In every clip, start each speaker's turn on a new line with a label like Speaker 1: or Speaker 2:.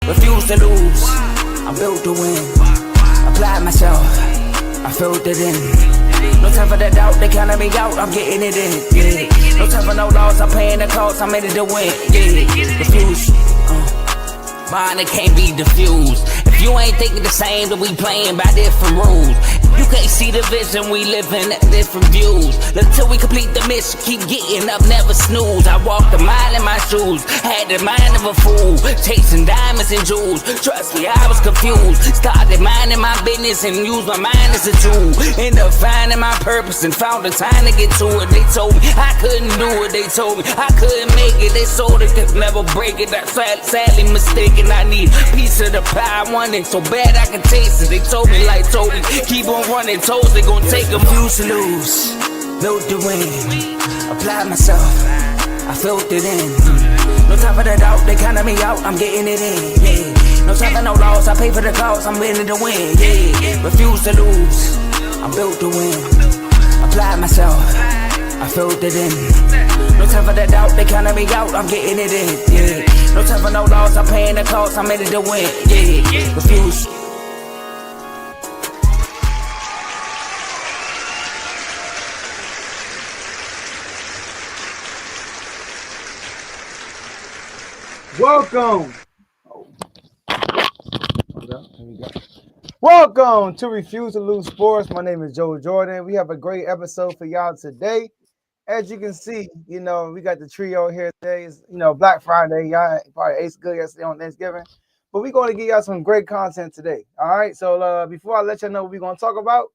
Speaker 1: refuse to lose. I'm built to win. Applied myself, I filled it in. No time for the doubt, they counting me out, I'm getting it in. Yeah. No time for no loss, I'm paying the cost, I'm in it to win. Yeah. Refuse. Mine, it can't be diffused. If you ain't thinking the same, then we playing by different rules. You can't see the vision, we living at different views. Until we complete the mission, keep getting up, never snooze. I walked a mile in my shoes, had the mind of a fool, chasing diamonds and jewels. Trust me, I was confused. Started minding my business and used my mind as a tool. Ended up finding my purpose and found the time to get to it. They told me I couldn't do it, they told me I couldn't make it. They sold it, could never break it. That's sadly mistaken. I need a piece of the pie, I want it so bad I can taste it. They told me like told me, keep on running toes, they gon' take them. Refuse to lose, built to win. Applied myself, I filled it in. No time for the doubt, they counting me out, I'm getting it in. Yeah. No time for no loss, I pay for the cost, I'm in it to win. Yeah. Refuse to lose, I'm built to win. Applied myself, I filled it in. No time for the doubt, they counting me out, I'm getting it in. Yeah. No time for no loss, I'm paying the cost, I'm in it to win. Yeah. Refuse.
Speaker 2: Welcome. Welcome to Refuse to Lose Sports. My name is Joe Jordan. We have a great episode for y'all today. As you can see, we got the trio here today. It's, Black Friday. Y'all probably ate good yesterday on Thanksgiving. But we're going to give y'all some great content today. All right. So before I let y'all know what we're going to talk about,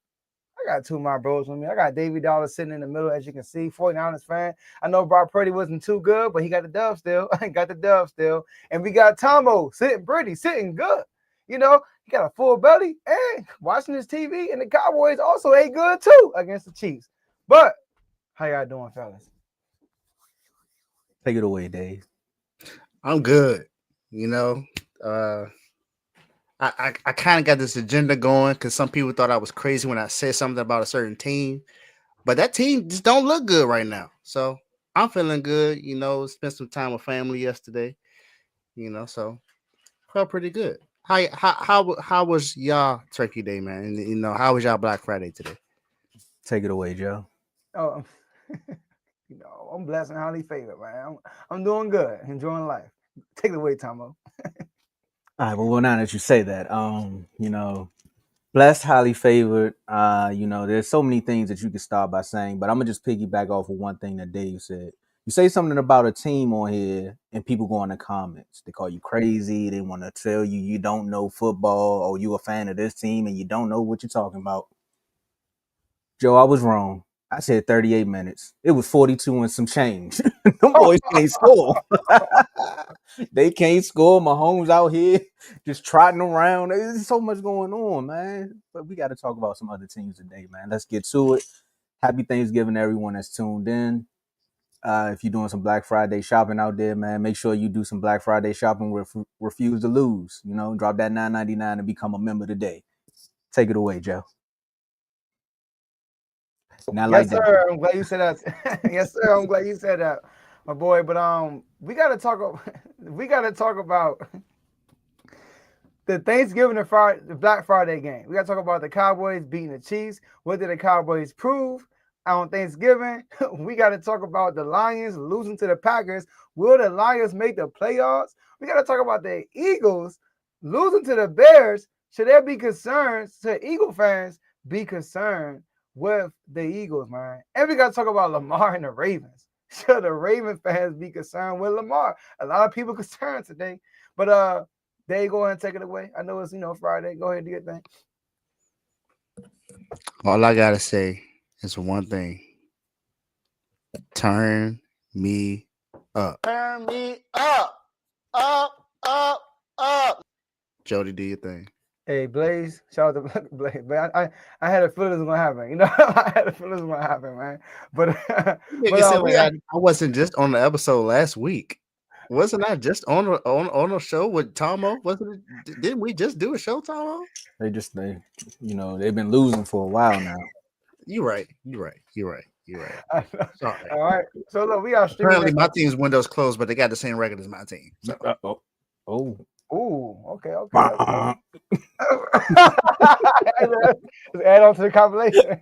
Speaker 2: I got two of my bros with me. I got Davey Dollar sitting in the middle, as you can see, 49ers fan. I know Brock Purdy wasn't too good, but he got the dub still. And we got Tomo sitting good. He got a full belly and watching his TV. And the Cowboys also ate good too against the Chiefs. But how y'all doing, fellas?
Speaker 3: Take it away, Dave.
Speaker 4: I'm good. I kind of got this agenda going because some people thought I was crazy when I said something about a certain team, but that team just don't look good right now. So I'm feeling good. Spent some time with family yesterday. So felt pretty good. How was y'all Turkey Day, man? And how was y'all Black Friday today?
Speaker 3: Take it away, Joe.
Speaker 2: Oh, I'm blessed and highly favored, man. I'm doing good, enjoying life. Take it away, Tomo.
Speaker 3: All right, well, now that you say that, blessed, highly favored. There's so many things that you can start by saying, but I'm gonna just piggyback off of one thing that Dave said. You say something about a team on here, and people go in the comments. They call you crazy. They want to tell you don't know football, or you a fan of this team and you don't know what you're talking about. Joe, I was wrong. I said 38 minutes. It was 42 and some change. Them boys can't score. They can't score. Mahomes out here just trotting around. There's so much going on, man. But we got to talk about some other teams today, man. Let's get to it. Happy Thanksgiving to everyone that's tuned in. If you're doing some Black Friday shopping out there, man, make sure you do some Black Friday shopping with Refuse to Lose. Drop that $9.99 and become a member today. Take it away, Joe.
Speaker 2: Yes, sir. I'm glad you said that. Yes, sir. I'm glad you said that, my boy. But we gotta talk about the Thanksgiving and the Black Friday game. We gotta talk about the Cowboys beating the Chiefs. What did the Cowboys prove on Thanksgiving? We gotta talk about the Lions losing to the Packers. Will the Lions make the playoffs? We gotta talk about the Eagles losing to the Bears. Should there be concerns? Should Eagle fans be concerned with the Eagles, man? And we got to talk about Lamar and the Ravens. Should the Raven fans be concerned with Lamar? A lot of people concerned today. But Dave, go ahead and take it away. I know it's Friday. Go ahead and do your thing.
Speaker 4: All I gotta say is one thing. Turn me up.
Speaker 5: Turn me up. Up.
Speaker 4: Jody, do your thing.
Speaker 2: Hey, Blaze, shout out to Blaze. But I had a feeling it was going to happen. I had a feeling it was going to happen, man. But,
Speaker 4: I wasn't just on the episode last week. Wasn't I just on a show with Tomo? Didn't we just do a show, Tomo?
Speaker 3: They've been losing for a while now.
Speaker 4: You're right. Sorry.
Speaker 2: All right. So look, we are
Speaker 4: apparently my team's window's closed, but they got the same record as my team. So.
Speaker 2: Ooh, okay. Let's add on to the compilation.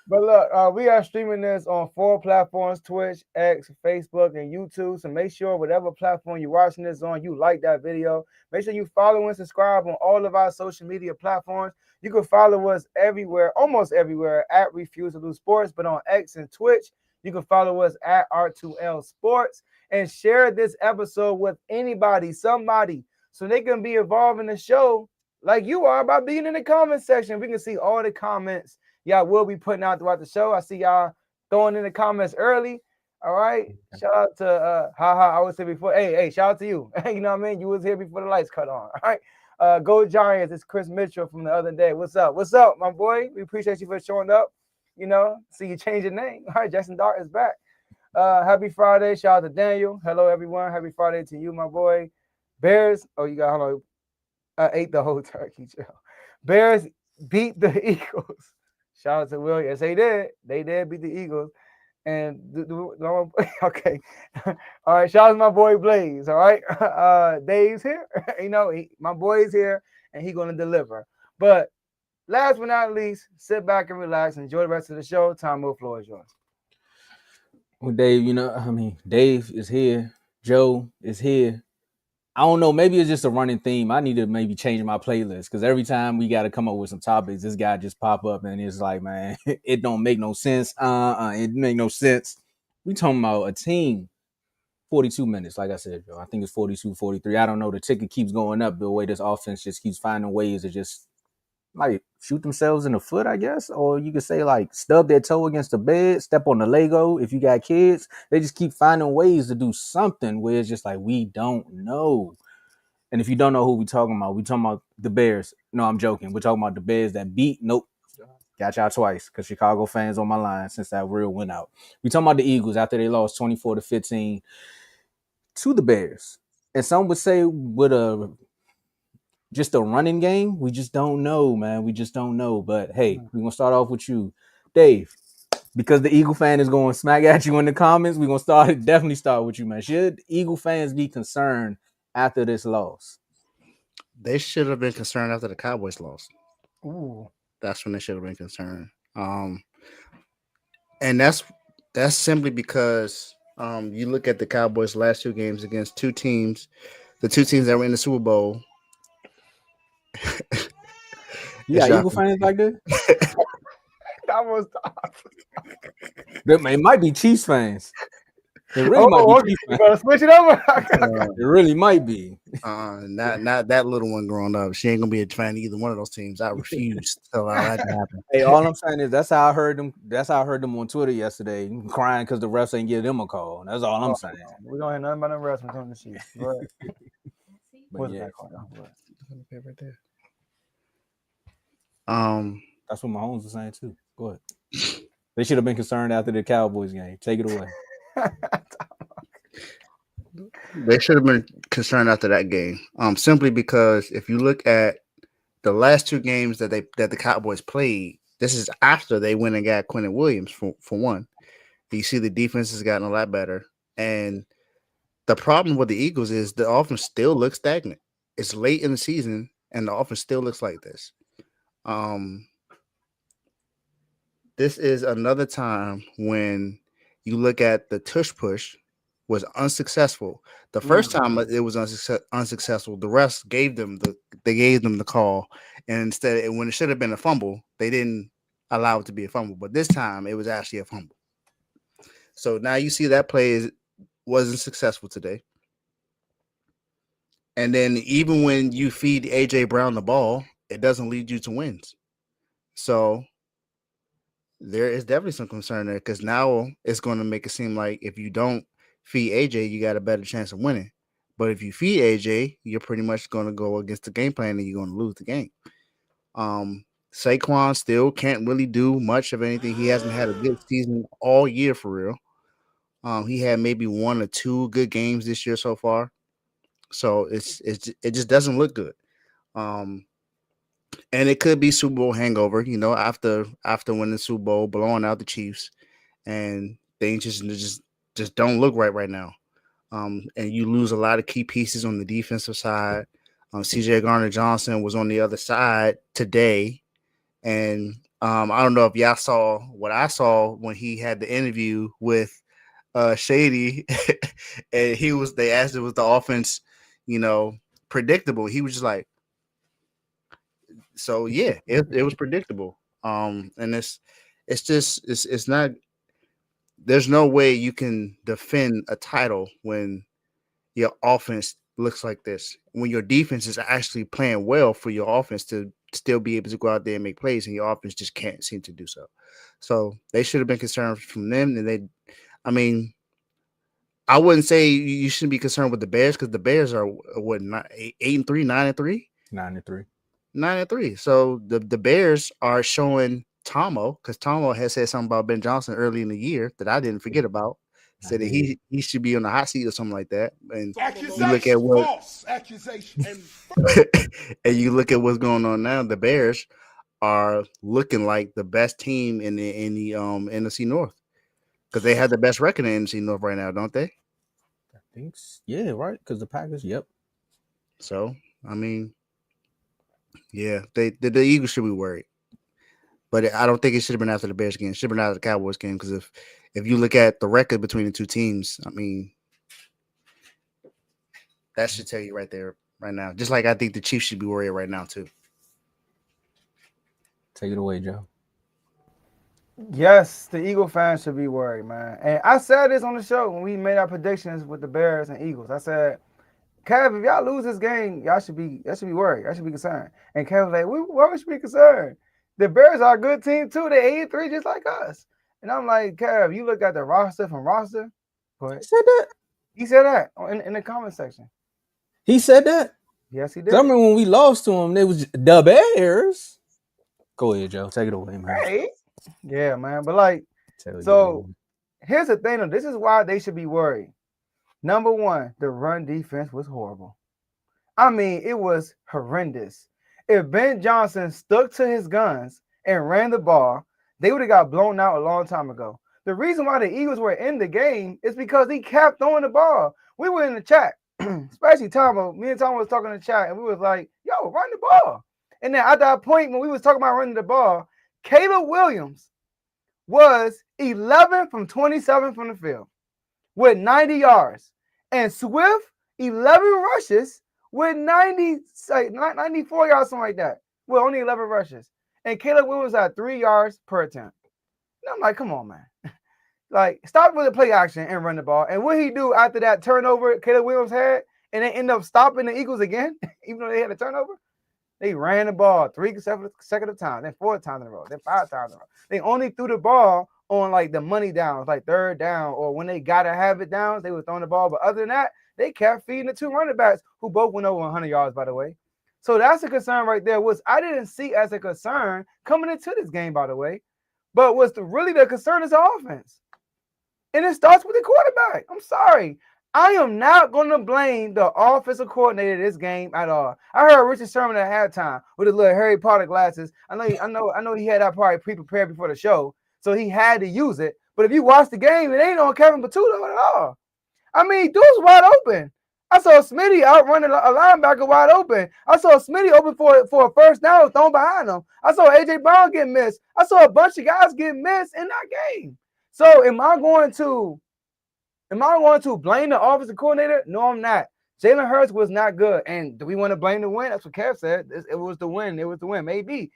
Speaker 2: But look, we are streaming this on 4 platforms: Twitch, X, Facebook, and YouTube. So make sure whatever platform you're watching this on, you like that video. Make sure you follow and subscribe on all of our social media platforms. You can follow us everywhere, almost everywhere, at Refuse to Lose Sports. But on X and Twitch, you can follow us at R2L Sports. And share this episode with anybody, somebody, so they can be involved in the show like you are by being in the comment section. We can see all the comments y'all will be putting out throughout the show. I see y'all throwing in the comments early. All right. Shout out to I was here before. Hey, shout out to you. You know what I mean? You was here before the lights cut on. All right. Go Giants. It's Chris Mitchell from the other day. What's up? What's up, my boy? We appreciate you for showing up. You know, see you change your name. All right, Jackson Dart is back. Happy Friday. Shout out to Daniel. Hello, everyone. Happy Friday to you, my boy. Bears. Oh, you got, hold on. I ate the whole turkey, Joe. Bears beat the Eagles. Shout out to Will. Yes, they did. They did beat the Eagles. And okay. All right. Shout out to my boy Blaze. All right. Dave's here. You know, my boy's here and he's going to deliver. But last but not least, sit back and relax. Enjoy the rest of the show. Tomo, floor is yours.
Speaker 3: Well, Dave, Dave is here. Joe is here. I don't know. Maybe it's just a running theme. I need to maybe change my playlist because every time we got to come up with some topics, this guy just pop up and it's like, man, it don't make no sense. It make no sense. We talking about a team. 42 minutes, like I said, Joe. I think it's 42, 43. I don't know. The ticket keeps going up the way this offense just keeps finding ways to just like shoot themselves in the foot, I guess. Or you could say like stub their toe against the bed, step on the Lego. If you got kids, they just keep finding ways to do something where it's just like, we don't know. And if you don't know who we talking about the Bears. No, I'm joking. We're talking about the Bears that beat. Nope. Got y'all twice because Chicago fans on my line since that real went out. We talking about the Eagles after they lost 24-15 to the Bears. And some would say with just a running game, we just don't know, man. We just don't know. But hey, we're gonna start off with you, Dave, because the Eagle fan is going to smack at you in the comments. We're gonna definitely start with you, man. Should Eagle fans be concerned after this loss?
Speaker 4: They should have been concerned after the Cowboys lost.
Speaker 2: Ooh.
Speaker 4: That's when they should have been concerned. And that's simply because you look at the Cowboys' last 2 games against the 2 teams that were in the Super Bowl.
Speaker 3: Yeah, Eagle fans like that?
Speaker 2: That was
Speaker 3: It might be Chiefs fans. It really might be Chiefs fans.
Speaker 2: You gotta switch it over.
Speaker 3: It really might be.
Speaker 4: Not that little one growing up. She ain't gonna be a fan of either one of those teams. I refuse to allow that to happen.
Speaker 3: Hey, all I'm saying is that's how I heard them. That's how I heard them on Twitter yesterday, crying because the refs ain't give them a call. That's all I'm saying.
Speaker 2: We don't hear nothing about them refs on the sheet. Right.
Speaker 3: But yeah.
Speaker 4: Right there.
Speaker 3: That's what Mahomes was saying too. Go ahead. They should have been concerned after the Cowboys game. Take it away.
Speaker 4: They should have been concerned after that game. Simply because if you look at the last 2 games that the Cowboys played, this is after they went and got Quentin Williams for one. You see the defense has gotten a lot better. And the problem with the Eagles is the offense still looks stagnant. It's late in the season and the offense still looks like this. This is another time when you look at the tush push was unsuccessful. The first time it was unsuccessful, the refs gave them the call, and instead, when it should have been a fumble, they didn't allow it to be a fumble. But this time, it was actually a fumble. So now you see that play wasn't successful today. And then even when you feed AJ Brown the ball, it doesn't lead you to wins. So there is definitely some concern there because now it's going to make it seem like if you don't feed AJ, you got a better chance of winning. But if you feed AJ, you're pretty much going to go against the game plan and you're going to lose the game. Saquon still can't really do much of anything. He hasn't had a good season all year for real. He had maybe 1 or 2 good games this year so far. So it just doesn't look good. And it could be Super Bowl hangover, after winning the Super Bowl, blowing out the Chiefs, and things just don't look right now. and you lose a lot of key pieces on the defensive side. CJ Garner-Johnson was on the other side today, and I don't know if y'all saw what I saw when he had the interview with Shady, and they asked him was the offense, predictable. He was just like, so yeah, it was predictable. And it's not. There's no way you can defend a title when your offense looks like this. When your defense is actually playing well for your offense to still be able to go out there and make plays, and your offense just can't seem to do so. So they should have been concerned from them, and I mean, I wouldn't say you shouldn't be concerned with the Bears because the Bears are what 8-3, 9-3,
Speaker 3: 9-3.
Speaker 4: 9-3. So the Bears are showing Tomo, because Tomo has said something about Ben Johnson early in the year that I didn't forget about. Said that he should be on the hot seat or something like that. And you look at what
Speaker 5: false accusation.
Speaker 4: and you look at what's going on now. The Bears are looking like the best team in the NFC North because they have the best record in NFC North right now, don't they?
Speaker 3: I think, yeah, right. Because the Packers, yep.
Speaker 4: So I mean, yeah, the Eagles should be worried, but I don't think it should have been after the Bears game. It should have been after the Cowboys game because if you look at the record between the two teams, I mean, that should tell you right there, right now. Just like I think the Chiefs should be worried right now too.
Speaker 3: Take it away, Joe.
Speaker 2: Yes, the Eagle fans should be worried, man. And I said this on the show when we made our predictions with the Bears and Eagles. I said, Kev, if y'all lose this game, y'all should be worried. Y'all should be concerned. And Kev was like, why would you be concerned? The Bears are a good team too. They're 8-3 just like us. And I'm like, Kev, you look at the roster from roster. But
Speaker 3: He said that?
Speaker 2: He said that in the comment section.
Speaker 3: He said that?
Speaker 2: Yes, he did.
Speaker 3: I remember when we lost to him, they was the Bears. Go ahead, Joe. Take it away, man.
Speaker 2: Right. Yeah, man. But like, so here's the thing. This is why they should be worried. Number one, the run defense was horrible. I mean, it was horrendous. If Ben Johnson stuck to his guns and ran the ball, they would have got blown out a long time ago. The reason why the Eagles were in the game is because he kept throwing the ball. We were in the chat, especially Tomo. Me and Tomo was talking in the chat, and we was like, yo, run the ball. And then at that point, when we was talking about running the ball, Caleb Williams was 11 from 27 from the field with 90 yards. And Swift, 11 rushes with 94 yards, something like that. Well, only 11 rushes. And Caleb Williams had 3 yards per attempt. And I'm like, come on, man. Like, stop with the play action and run the ball. And what he do after that turnover Caleb Williams had, and they end up stopping the Eagles again, even though they had a turnover? They ran the ball 3 consecutive times, then 4 times in a row, then 5 times in a row. They only threw the ball on like the money downs, like third down, or when they gotta have it downs, they were throwing the ball. But other than that, they kept feeding the 2 running backs who both went over 100 yards, by the way. So that's a concern right there, which I didn't see as a concern coming into this game, by the way. But what's really the concern is the offense. And it starts with the quarterback. I'm sorry. I am not going to blame the offensive coordinator this game at all. I heard Richard Sherman at halftime with his little Harry Potter glasses. I know he had that probably pre-prepared before the show, so he had to use it. But if you watch the game, it ain't on Kevin Patullo at all. I mean, dude's wide open. I saw Smitty outrunning a linebacker wide open. I saw Smitty open for a first down thrown behind him. I saw A.J. Brown get missed. I saw a bunch of guys get missed in that game. So am I going to blame the offensive coordinator? No, I'm not. Jalen Hurts was not good. And do we want to blame the win? That's what Kev said. It was the win. It was the win. Maybe.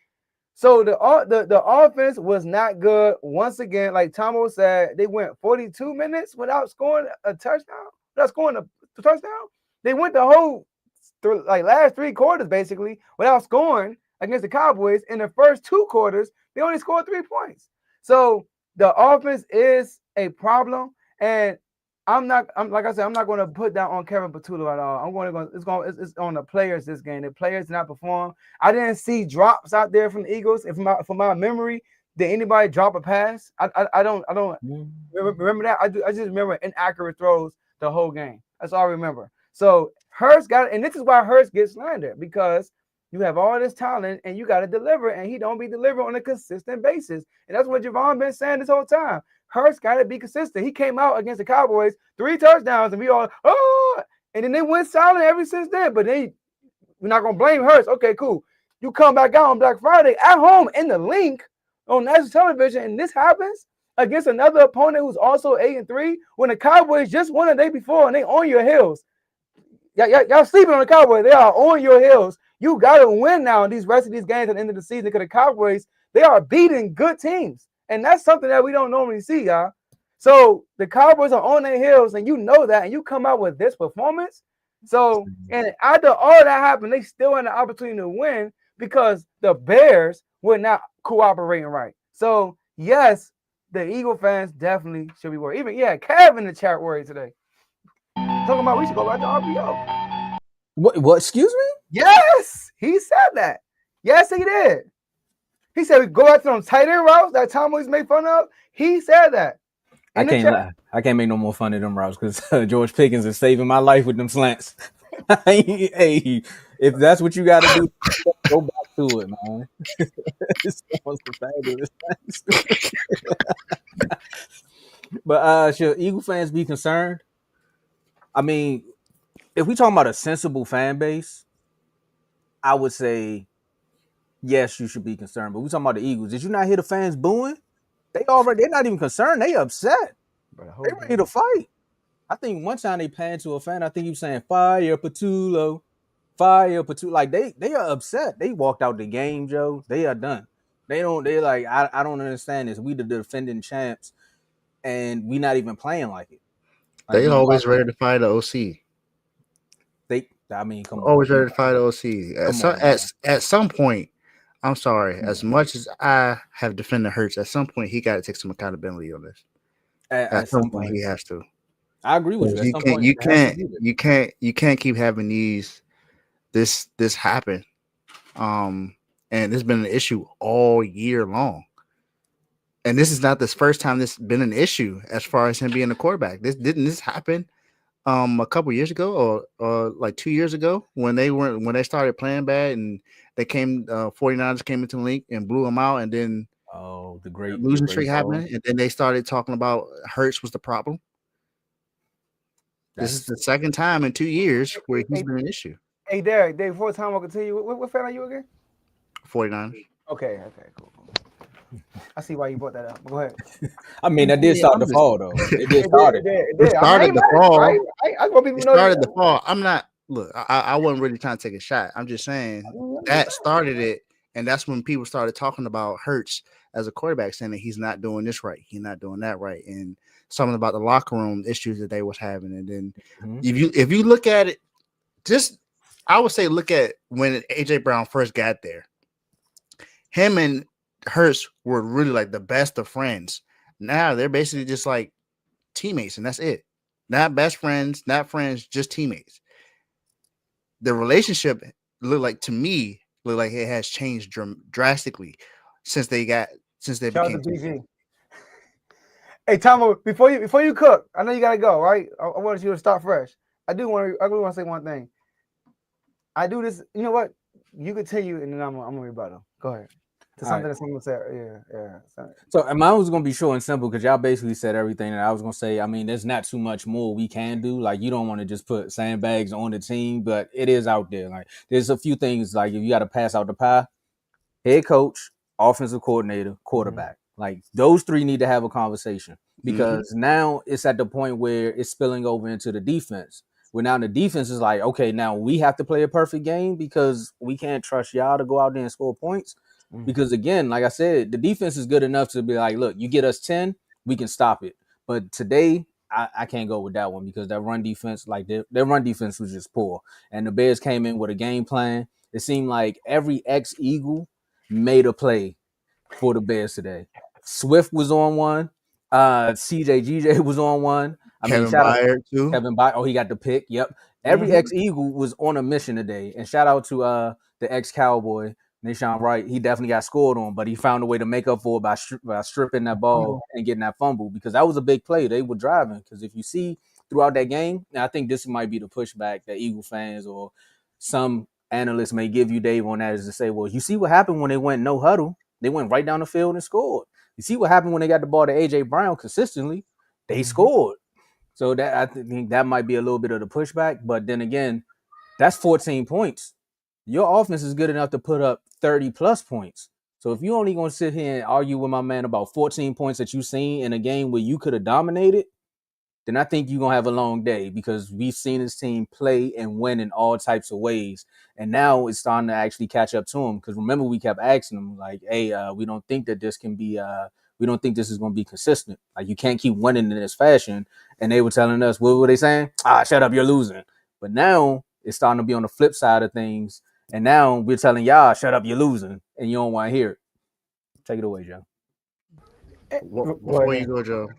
Speaker 2: So the offense was not good. Once again, like Tomo said, they went 42 minutes without scoring a touchdown. Without scoring a touchdown. They went the whole last 3 quarters basically without scoring against the Cowboys. In the first 2 quarters, they only scored 3 points. So the offense is a problem, and I'm not going to put that on Kevin Patullo at all. It's on the players this game. The players did not perform. I didn't see drops out there from the Eagles. And from my memory, did anybody drop a pass? I don't remember that. I just remember inaccurate throws the whole game. That's all I remember. So Hurts got, and this is why Hurts gets slandered, because you have all this talent and you got to deliver, and he don't be delivering on a consistent basis. And that's what Javon been saying this whole time. Hurts got to be consistent. He came out against the Cowboys, 3 touchdowns, and we all, and then they went silent ever since then. But we're not going to blame Hurts. Okay, cool. You come back out on Black Friday at home in the link on national television, and this happens against another opponent who's also 8-3 when the Cowboys just won the day before and they on your heels. Y'all sleeping on the Cowboys. They are on your heels. You got to win now in these rest of these games at the end of the season because the Cowboys, they are beating good teams. And that's something that we don't normally see, y'all. So the Cowboys are on their heels, and you know that, and you come out with this performance. So, and after all that happened, they still had an opportunity to win because the Bears were not cooperating right. So, yes, the Eagle fans definitely should be worried. Even, Kev in the chat worried today. Talking about we should go back to RPO.
Speaker 3: What? Excuse me?
Speaker 2: Yes, he said that. Yes, he did. He said we go back to them tight end routes that Tom always made fun of. He said that.
Speaker 3: I can't make no more fun of them routes because George Pickens is saving my life with them slants. Hey, if that's what you got to do, go back to it, man. But should Eagle fans be concerned? I mean, if we talking about a sensible fan base, I would say yes, you should be concerned. But we talking about the Eagles. Did you not hear the fans booing? They're not even concerned. They upset. They ready to fight. I think one time they panned to a fan. I think he was saying fire Patullo, fire Patullo. Like they are upset. They walked out the game, Joe. They are done. They're like, I don't understand this. We the defending champs, and we not even playing like it.
Speaker 4: They always ready to fight the OC.
Speaker 3: Come on.
Speaker 4: Always ready to fight the OC. At some point, I'm sorry. As much as I have defended Hurts, at some point he got to take some accountability on this. At some point he has to.
Speaker 3: I agree with you.
Speaker 4: You can't keep having this happen. And there's been an issue all year long. And this is not the first time this has been an issue as far as him being a quarterback. Didn't this happen a couple years ago or like 2 years ago when they started playing bad and they 49ers came into the league and blew them out, and then
Speaker 3: the great
Speaker 4: losing streak happened, and then they started talking about Hurts was the problem. This is the second time in 2 years where he's been an issue.
Speaker 2: Hey, Derek, before time will continue, what fan are you again?
Speaker 4: 49ers.
Speaker 2: Okay, cool. I see why you brought that up. Go ahead.
Speaker 3: I mean, that did start the fall, though. It did start it.
Speaker 4: It started the fall.
Speaker 2: Right? I want people to know
Speaker 4: started the fall. I'm not. Look, I wasn't really trying to take a shot. I'm just saying that started it, and that's when people started talking about Hurts as a quarterback, saying that he's not doing this right, he's not doing that right, and something about the locker room issues that they was having. And then if you look at it, I would say look at when AJ Brown first got there. Him and Hurts were really like the best of friends. Now they're basically just like teammates, and that's it. Not best friends, not friends, just teammates. The relationship looked like it has changed drastically since they became
Speaker 2: PG. Hey, Tomo, before you cook, I know you gotta go, right? I wanted you to start fresh. I really want to say one thing. I do this. You know what? You continue, and then I'm gonna rebuttal. Go ahead. To something that someone said. Yeah.
Speaker 3: So mine was gonna be short and simple because y'all basically said everything that I was gonna say. I mean, there's not too much more we can do. Like, you don't want to just put sandbags on the team, but it is out there. Like, there's a few things, like if you got to pass out the pie, head coach, offensive coordinator, quarterback. Like, those three need to have a conversation because now it's at the point where it's spilling over into the defense. Where now the defense is like, okay, now we have to play a perfect game because we can't trust y'all to go out there and score points. Because again, like I said, the defense is good enough to be like, look, you get us 10, we can stop it. But today, I can't go with that one because that run defense, like their run defense was just poor. And the Bears came in with a game plan. It seemed like every ex-Eagle made a play for the Bears today. Swift was on one. CJ was on one.
Speaker 4: Kevin Byard too.
Speaker 3: Kevin Byard. Oh, he got the pick. Yep. Every ex-Eagle was on a mission today. And shout out to the ex-Cowboy, Nashawn Wright. He definitely got scored on, but he found a way to make up for it by stripping that ball and getting that fumble because that was a big play. They were driving because if you see throughout that game, and I think this might be the pushback that Eagle fans or some analysts may give you, Dave, on that is to say, well, you see what happened when they went no huddle. They went right down the field and scored. You see what happened when they got the ball to AJ Brown consistently? They scored. So that I think that might be a little bit of the pushback. But then again, that's 14 points. Your offense is good enough to put up 30 plus points. So if you only gonna sit here and argue with my man about 14 points that you seen in a game where you could have dominated, then I think you're gonna have a long day because we've seen this team play and win in all types of ways. And now it's starting to actually catch up to them. Because remember, we kept asking them, like, hey, we don't think that this can be we don't think this is gonna be consistent. Like you can't keep winning in this fashion. And they were telling us, what were they saying? Shut up, you're losing. But now it's starting to be on the flip side of things. And now we're telling y'all, shut up, you're losing, and you don't want to hear it. Take it away, Joe.
Speaker 4: Before you go, Joe,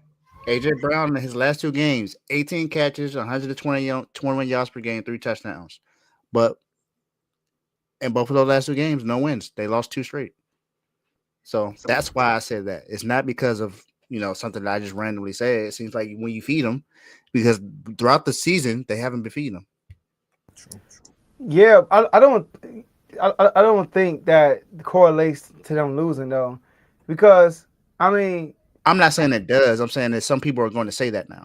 Speaker 4: AJ Brown in his last 2 games, 18 catches, 121 yards per game, 3 touchdowns. But in both of those last 2 games, no wins. They lost 2 straight. So that's why I said that. It's not because of something that I just randomly said. It seems like when you feed them, because throughout the season they haven't been feeding them.
Speaker 2: Yeah, I don't think that correlates to them losing though, because I mean,
Speaker 4: I'm not saying it does. I'm saying that some people are going to say that now.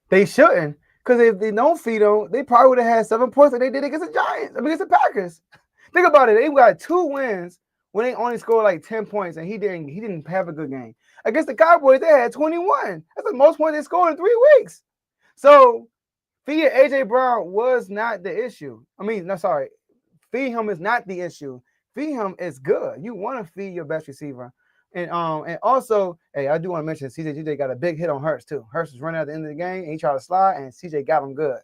Speaker 2: They shouldn't, because if they don't feed them, they probably would have had 7 points like they did against the Giants. Against the Packers. Think about it. They got 2 wins when they only scored like 10 points, and he didn't have a good game. Against the Cowboys, they had 21. That's the most points they scored in 3 weeks. So feeding AJ Brown was not the issue. Feeding him is not the issue. Feeding him is good. You want to feed your best receiver. And also, hey, I do want to mention CJ got a big hit on Hurts too. Hurts was running at the end of the game, and he tried to slide, and CJ got him good.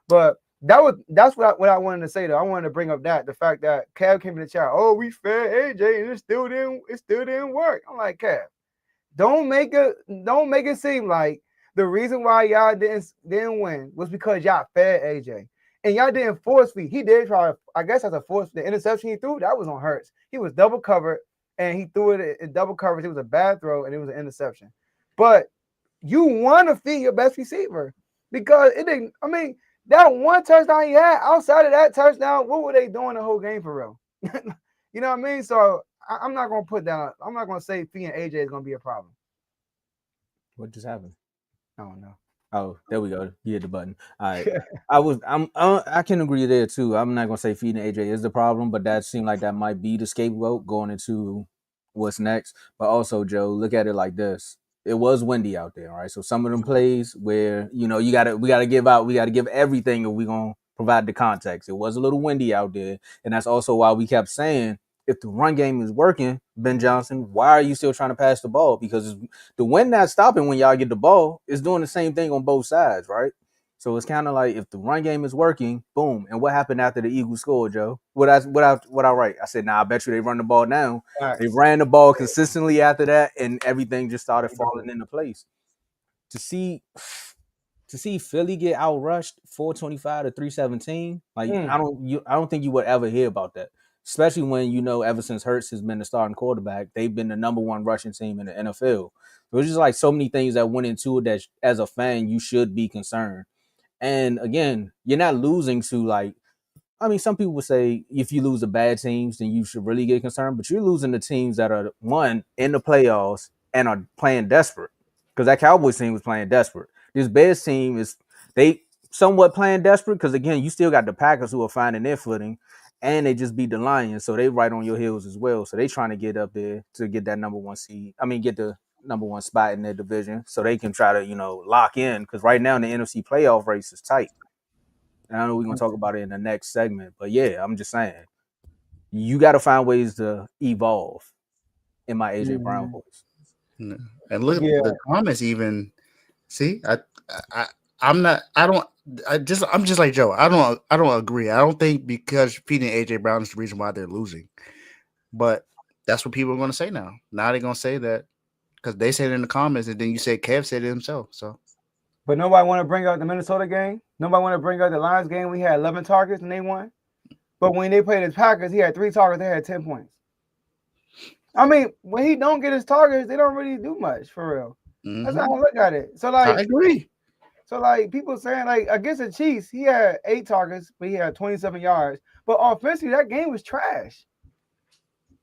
Speaker 2: But that's what I wanted to say though. I wanted to bring up the fact that Cav came in the chat. Oh, we fed AJ, and it still didn't work. I'm like, Cav, don't make it seem like the reason why y'all didn't win was because y'all fed AJ. And y'all didn't force feed. He did try, I guess that's a force. The interception he threw, that was on Hurts. He was double covered, and he threw it in double coverage. It was a bad throw, and it was an interception. But you want to feed your best receiver, because it didn't. I mean, that one touchdown he had, outside of that touchdown, what were they doing the whole game for real? You know what I mean? So I'm not going to put that. I'm not going to say feeding AJ is going to be a problem.
Speaker 3: What just happened?
Speaker 2: I don't know.
Speaker 3: Oh, there we go. You hit the button. All right. I can agree there too. I'm not gonna say feeding AJ is the problem, but that seemed like that might be the scapegoat going into what's next. But also, Joe, look at it like this. It was windy out there, right? So some of them plays where we gotta give everything if we're gonna provide the context. It was a little windy out there, and that's also why we kept saying, if the run game is working, Ben Johnson, why are you still trying to pass the ball? Because the wind not stopping when y'all get the ball. It's doing the same thing on both sides, right? So it's kind of like, if the run game is working, boom. And what happened after the Eagles scored, Joe? What I write? I said, I bet you they run the ball now. Right. They ran the ball consistently after that, and everything just started falling into place. To see Philly get outrushed 425 to 317, like I don't think you would ever hear about that. Especially when ever since Hurts has been the starting quarterback, they've been the number 1 rushing team in the NFL. So it's just like so many things that went into it that, as a fan, you should be concerned. And again, you're not losing to some people would say if you lose to bad teams, then you should really get concerned. But you're losing to teams that are, one, in the playoffs and are playing desperate, because that Cowboys team was playing desperate. This Bears team they somewhat playing desperate because, again, you still got the Packers who are finding their footing. And they just beat the Lions, so they right on your heels as well. So they trying to get up there to get that number 1 seed. Get the number 1 spot in their division, so they can try to lock in. Because right now the NFC playoff race is tight. And I know we're gonna talk about it in the next segment, but yeah, I'm just saying you got to find ways to evolve. In my AJ Brown voice.
Speaker 4: And look at the comments. Even see, I'm just like Joe. I don't agree. I don't think because feeding AJ Brown is the reason why they're losing. But that's what people are going to say now. Now they're going to say that because they said it in the comments, and then you said Kev said it himself. So,
Speaker 2: but nobody want to bring up the Minnesota game. Nobody want to bring up the Lions game. We had 11 targets and they won. But when they played the Packers, he had 3 targets. They had 10 points. When he don't get his targets, they don't really do much for real. Mm-hmm. That's how I look at it. So I
Speaker 4: agree.
Speaker 2: So people saying against the Chiefs, he had 8 targets, but he had 27 yards. But offensively, that game was trash.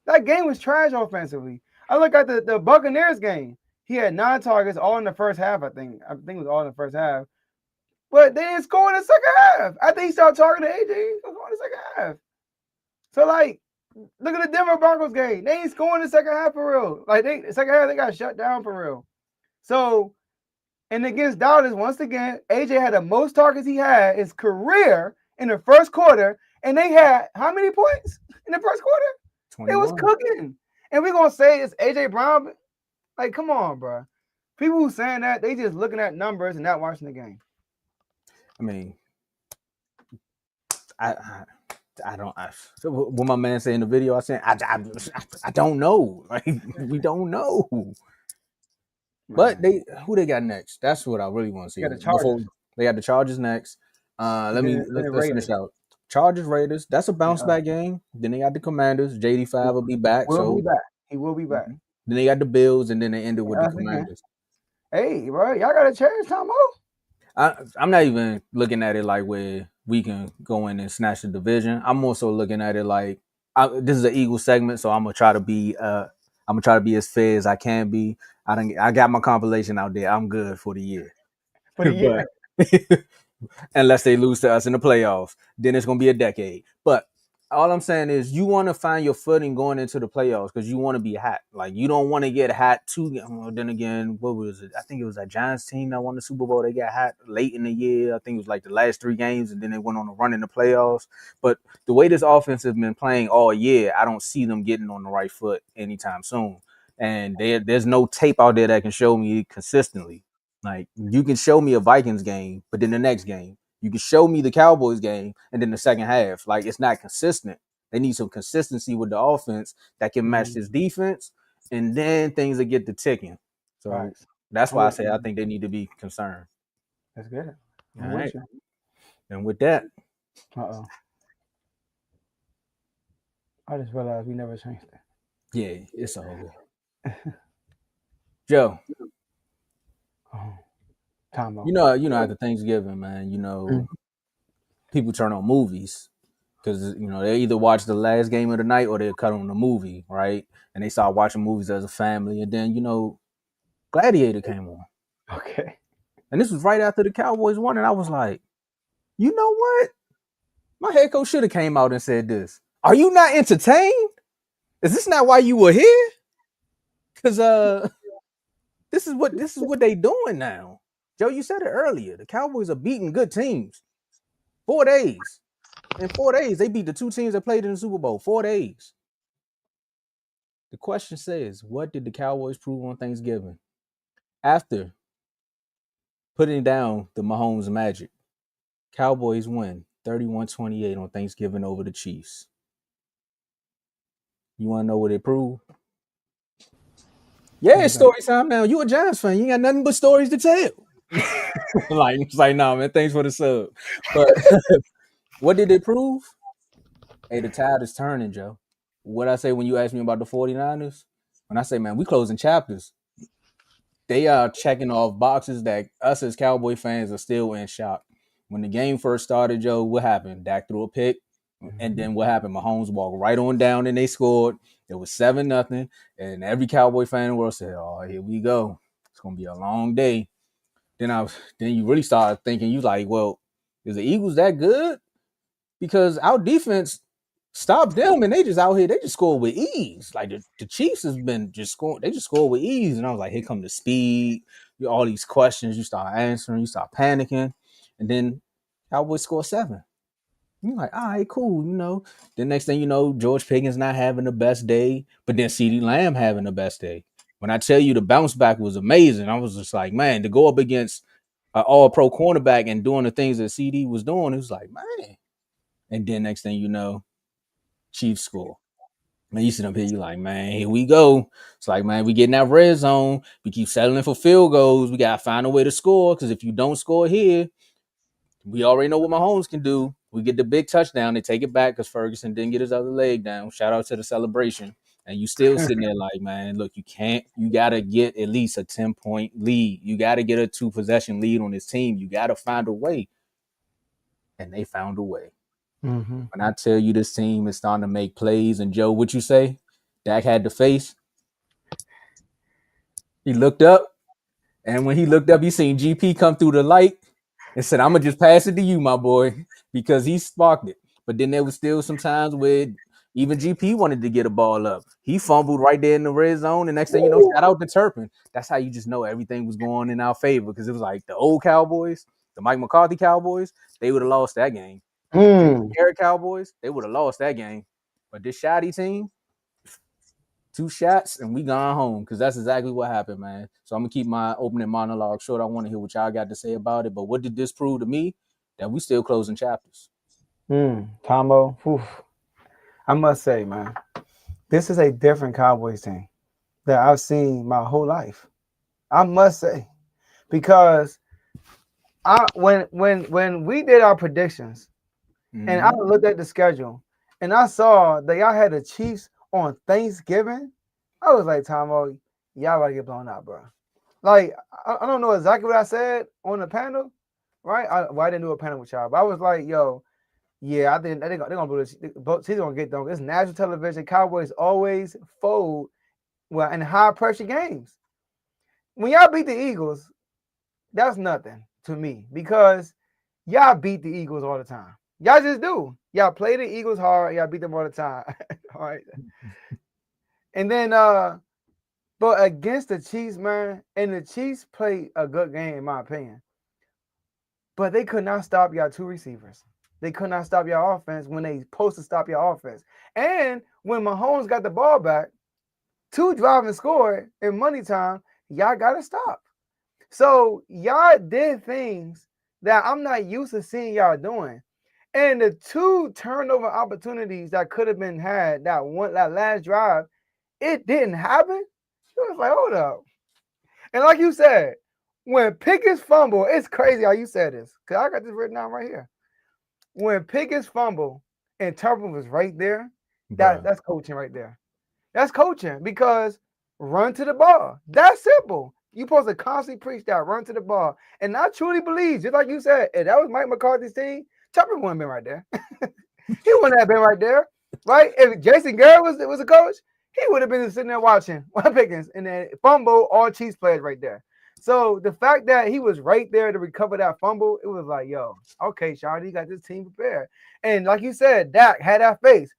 Speaker 2: That game was trash offensively. I look at the Buccaneers game. He had 9 targets all in the first half. I think it was all in the first half. But they didn't score in the second half. I think he started targeting AJ. He scored in the second half. So like, look at the Denver Broncos game. They ain't scoring in the second half for real. Like the second half they got shut down for real. So, and against Dallas, once again, AJ had the most targets he had his career in the first quarter, and they had how many points in the first quarter?
Speaker 3: 21.
Speaker 2: It was cooking. And we're gonna say it's AJ Brown. Like, come on, bro. People who saying that, they just looking at numbers and not watching the game.
Speaker 3: I mean, I don't. What my man said in the video, I said, I don't know. Like, we don't know. But who they got next? That's what I really want to see.
Speaker 2: They got the Chargers.
Speaker 3: They got the Chargers next. Let's finish out. Chargers, Raiders. That's a bounce back game. Then they got the Commanders. JD5 will be back.
Speaker 2: He will be back.
Speaker 3: Then they got the Bills, and then they ended with the Commanders.
Speaker 2: Hey, bro, y'all got a chance, Tomo.
Speaker 3: I'm not even looking at it like where we can go in and snatch the division. I'm also looking at it like this is an Eagles segment, so I'm gonna try to be as fair as I can be. I got my compilation out there. I'm good for the year. But, unless they lose to us in the playoffs, then it's gonna be a decade. But all I'm saying is you want to find your footing going into the playoffs because you want to be hot. Like, you don't want to get hot too. Then again, what was it? I think it was a Giants team that won the Super Bowl. They got hot late in the year. I think it was like the last 3 games, and then they went on a run in the playoffs. But the way this offense has been playing all year, I don't see them getting on the right foot anytime soon. And there's no tape out there that can show me consistently. Like, you can show me a Vikings game, but then the next game, you can show me the Cowboys game, and then the second half. Like, it's not consistent. They need some consistency with the offense that can match this defense, and then things will get to ticking. So that's why I say I think they need to be concerned.
Speaker 2: That's good.
Speaker 3: All right. And with that.
Speaker 2: I just realized we never changed it.
Speaker 3: Yeah, it's all good. Joe.
Speaker 2: Tomo.
Speaker 3: You know, after Thanksgiving, man, people turn on movies because, they either watch the last game of the night or they cut on the movie, right? And they start watching movies as a family. And then, Gladiator came on.
Speaker 2: Okay.
Speaker 3: And this was right after the Cowboys won. And I was like, you know what? My head coach should have came out and said this. Are you not entertained? Is this not why you were here? Because this is what they doing now. Joe, you said it earlier. The Cowboys are beating good teams. 4 days. In 4 days, they beat the 2 teams that played in the Super Bowl. 4 days. The question says, what did the Cowboys prove on Thanksgiving? After putting down the Mahomes magic, Cowboys win 31-28 on Thanksgiving over the Chiefs. You want to know what it proved? Yeah, it's story time now. You a Giants fan. You ain't got nothing but stories to tell. It's like, nah, man, thanks for the sub. But what did it prove? Hey, the tide is turning, Joe. What I say when you ask me about the 49ers? When I say, man, we closing chapters. They are checking off boxes that us as Cowboy fans are still in shock. When the game first started, Joe, what happened? Dak threw a pick. And then what happened? Mahomes walked right on down and they scored. It was 7-0. And every Cowboy fan in the world said, oh, here we go. It's going to be a long day. Then you really started thinking, you like, well, is the Eagles that good? Because our defense stopped them and they just out here, they just scored with ease. Like the Chiefs has been just scoring, they just scored with ease. And I was like, here come the speed. All these questions, you start answering, you start panicking. And then Cowboys score 7. You're like, all right, cool, The next thing you know, George Pickens not having the best day, but then CeeDee Lamb having the best day. When I tell you the bounce back was amazing, I was just like, man, to go up against an all-pro cornerback and doing the things that CeeDee was doing, it was like, man. And then next thing you know, Chiefs score. Man, you sit up here, you like, man, here we go. It's like, man, we getting that red zone. We keep settling for field goals. We got to find a way to score because if you don't score here, we already know what Mahomes can do. We get the big touchdown. They take it back because Ferguson didn't get his other leg down. Shout out to the celebration. And you still sitting there like, man, look, you got to get at least a 10-point lead. You got to get a 2-possession lead on this team. You got to find a way. And they found a way.
Speaker 2: Mm-hmm.
Speaker 3: When I tell you this team is starting to make plays, and Joe, what you say? Dak had the face. He looked up, and when he looked up, he seen GP come through the light and said, "I'm gonna just pass it to you, my boy," because he sparked it. But then there was still some times where even GP wanted to get a ball up. He fumbled right there in the red zone. And next thing you know, shout out to Turpin. That's how you just know everything was going in our favor because it was like the old Cowboys, the Mike McCarthy Cowboys, they would have lost that game. Eric Cowboys, they would have lost that game. But this shoddy team, 2 shots and we gone home because that's exactly what happened, man. So I'm gonna keep my opening monologue short. I want to hear what y'all got to say about it. But what did this prove to me? That we still closing chapters.
Speaker 2: Tomo, I must say, man, this is a different Cowboys team that I've seen my whole life. I must say, because when we did our predictions, and I looked at the schedule, and I saw that y'all had the Chiefs on Thanksgiving, I was like, Tomo, y'all about to get blown out, bro. Like, I don't know exactly what I said on the panel, right? I didn't do a panel with y'all, but I was like, yo, yeah, I think they're gonna do this. He's gonna get them. It's national television. Cowboys always fold well in high pressure games. When y'all beat the Eagles, that's nothing to me because y'all beat the Eagles all the time. Y'all just do. Y'all play the Eagles hard. Y'all beat them all the time. All right. And then, but against the Chiefs, man, and the Chiefs played a good game in my opinion. But they could not stop y'all 2 receivers. They could not stop your offense when they supposed to stop your offense. And when Mahomes got the ball back, 2 drive and score in money time, y'all got to stop. So y'all did things that I'm not used to seeing y'all doing. And the 2 turnover opportunities that could have been had, that last drive, it didn't happen. It was like, hold up. And like you said, when Pickett's fumble, it's crazy how you said this. Because I got this written down right here. When Pickett's fumble and Turpin was right there, that's coaching right there. That's coaching because run to the ball. That's simple. You're supposed to constantly preach that, run to the ball. And I truly believe, just like you said, if that was Mike McCarthy's team, Turpin wouldn't have been right there. He wouldn't have been right there, right? If Jason Garrett was a coach, he would have been sitting there watching Pickens and then fumble all Chiefs players right there. So the fact that he was right there to recover that fumble, it was like, yo, okay, Shawty, you got this team prepared. And like you said, Dak had that face.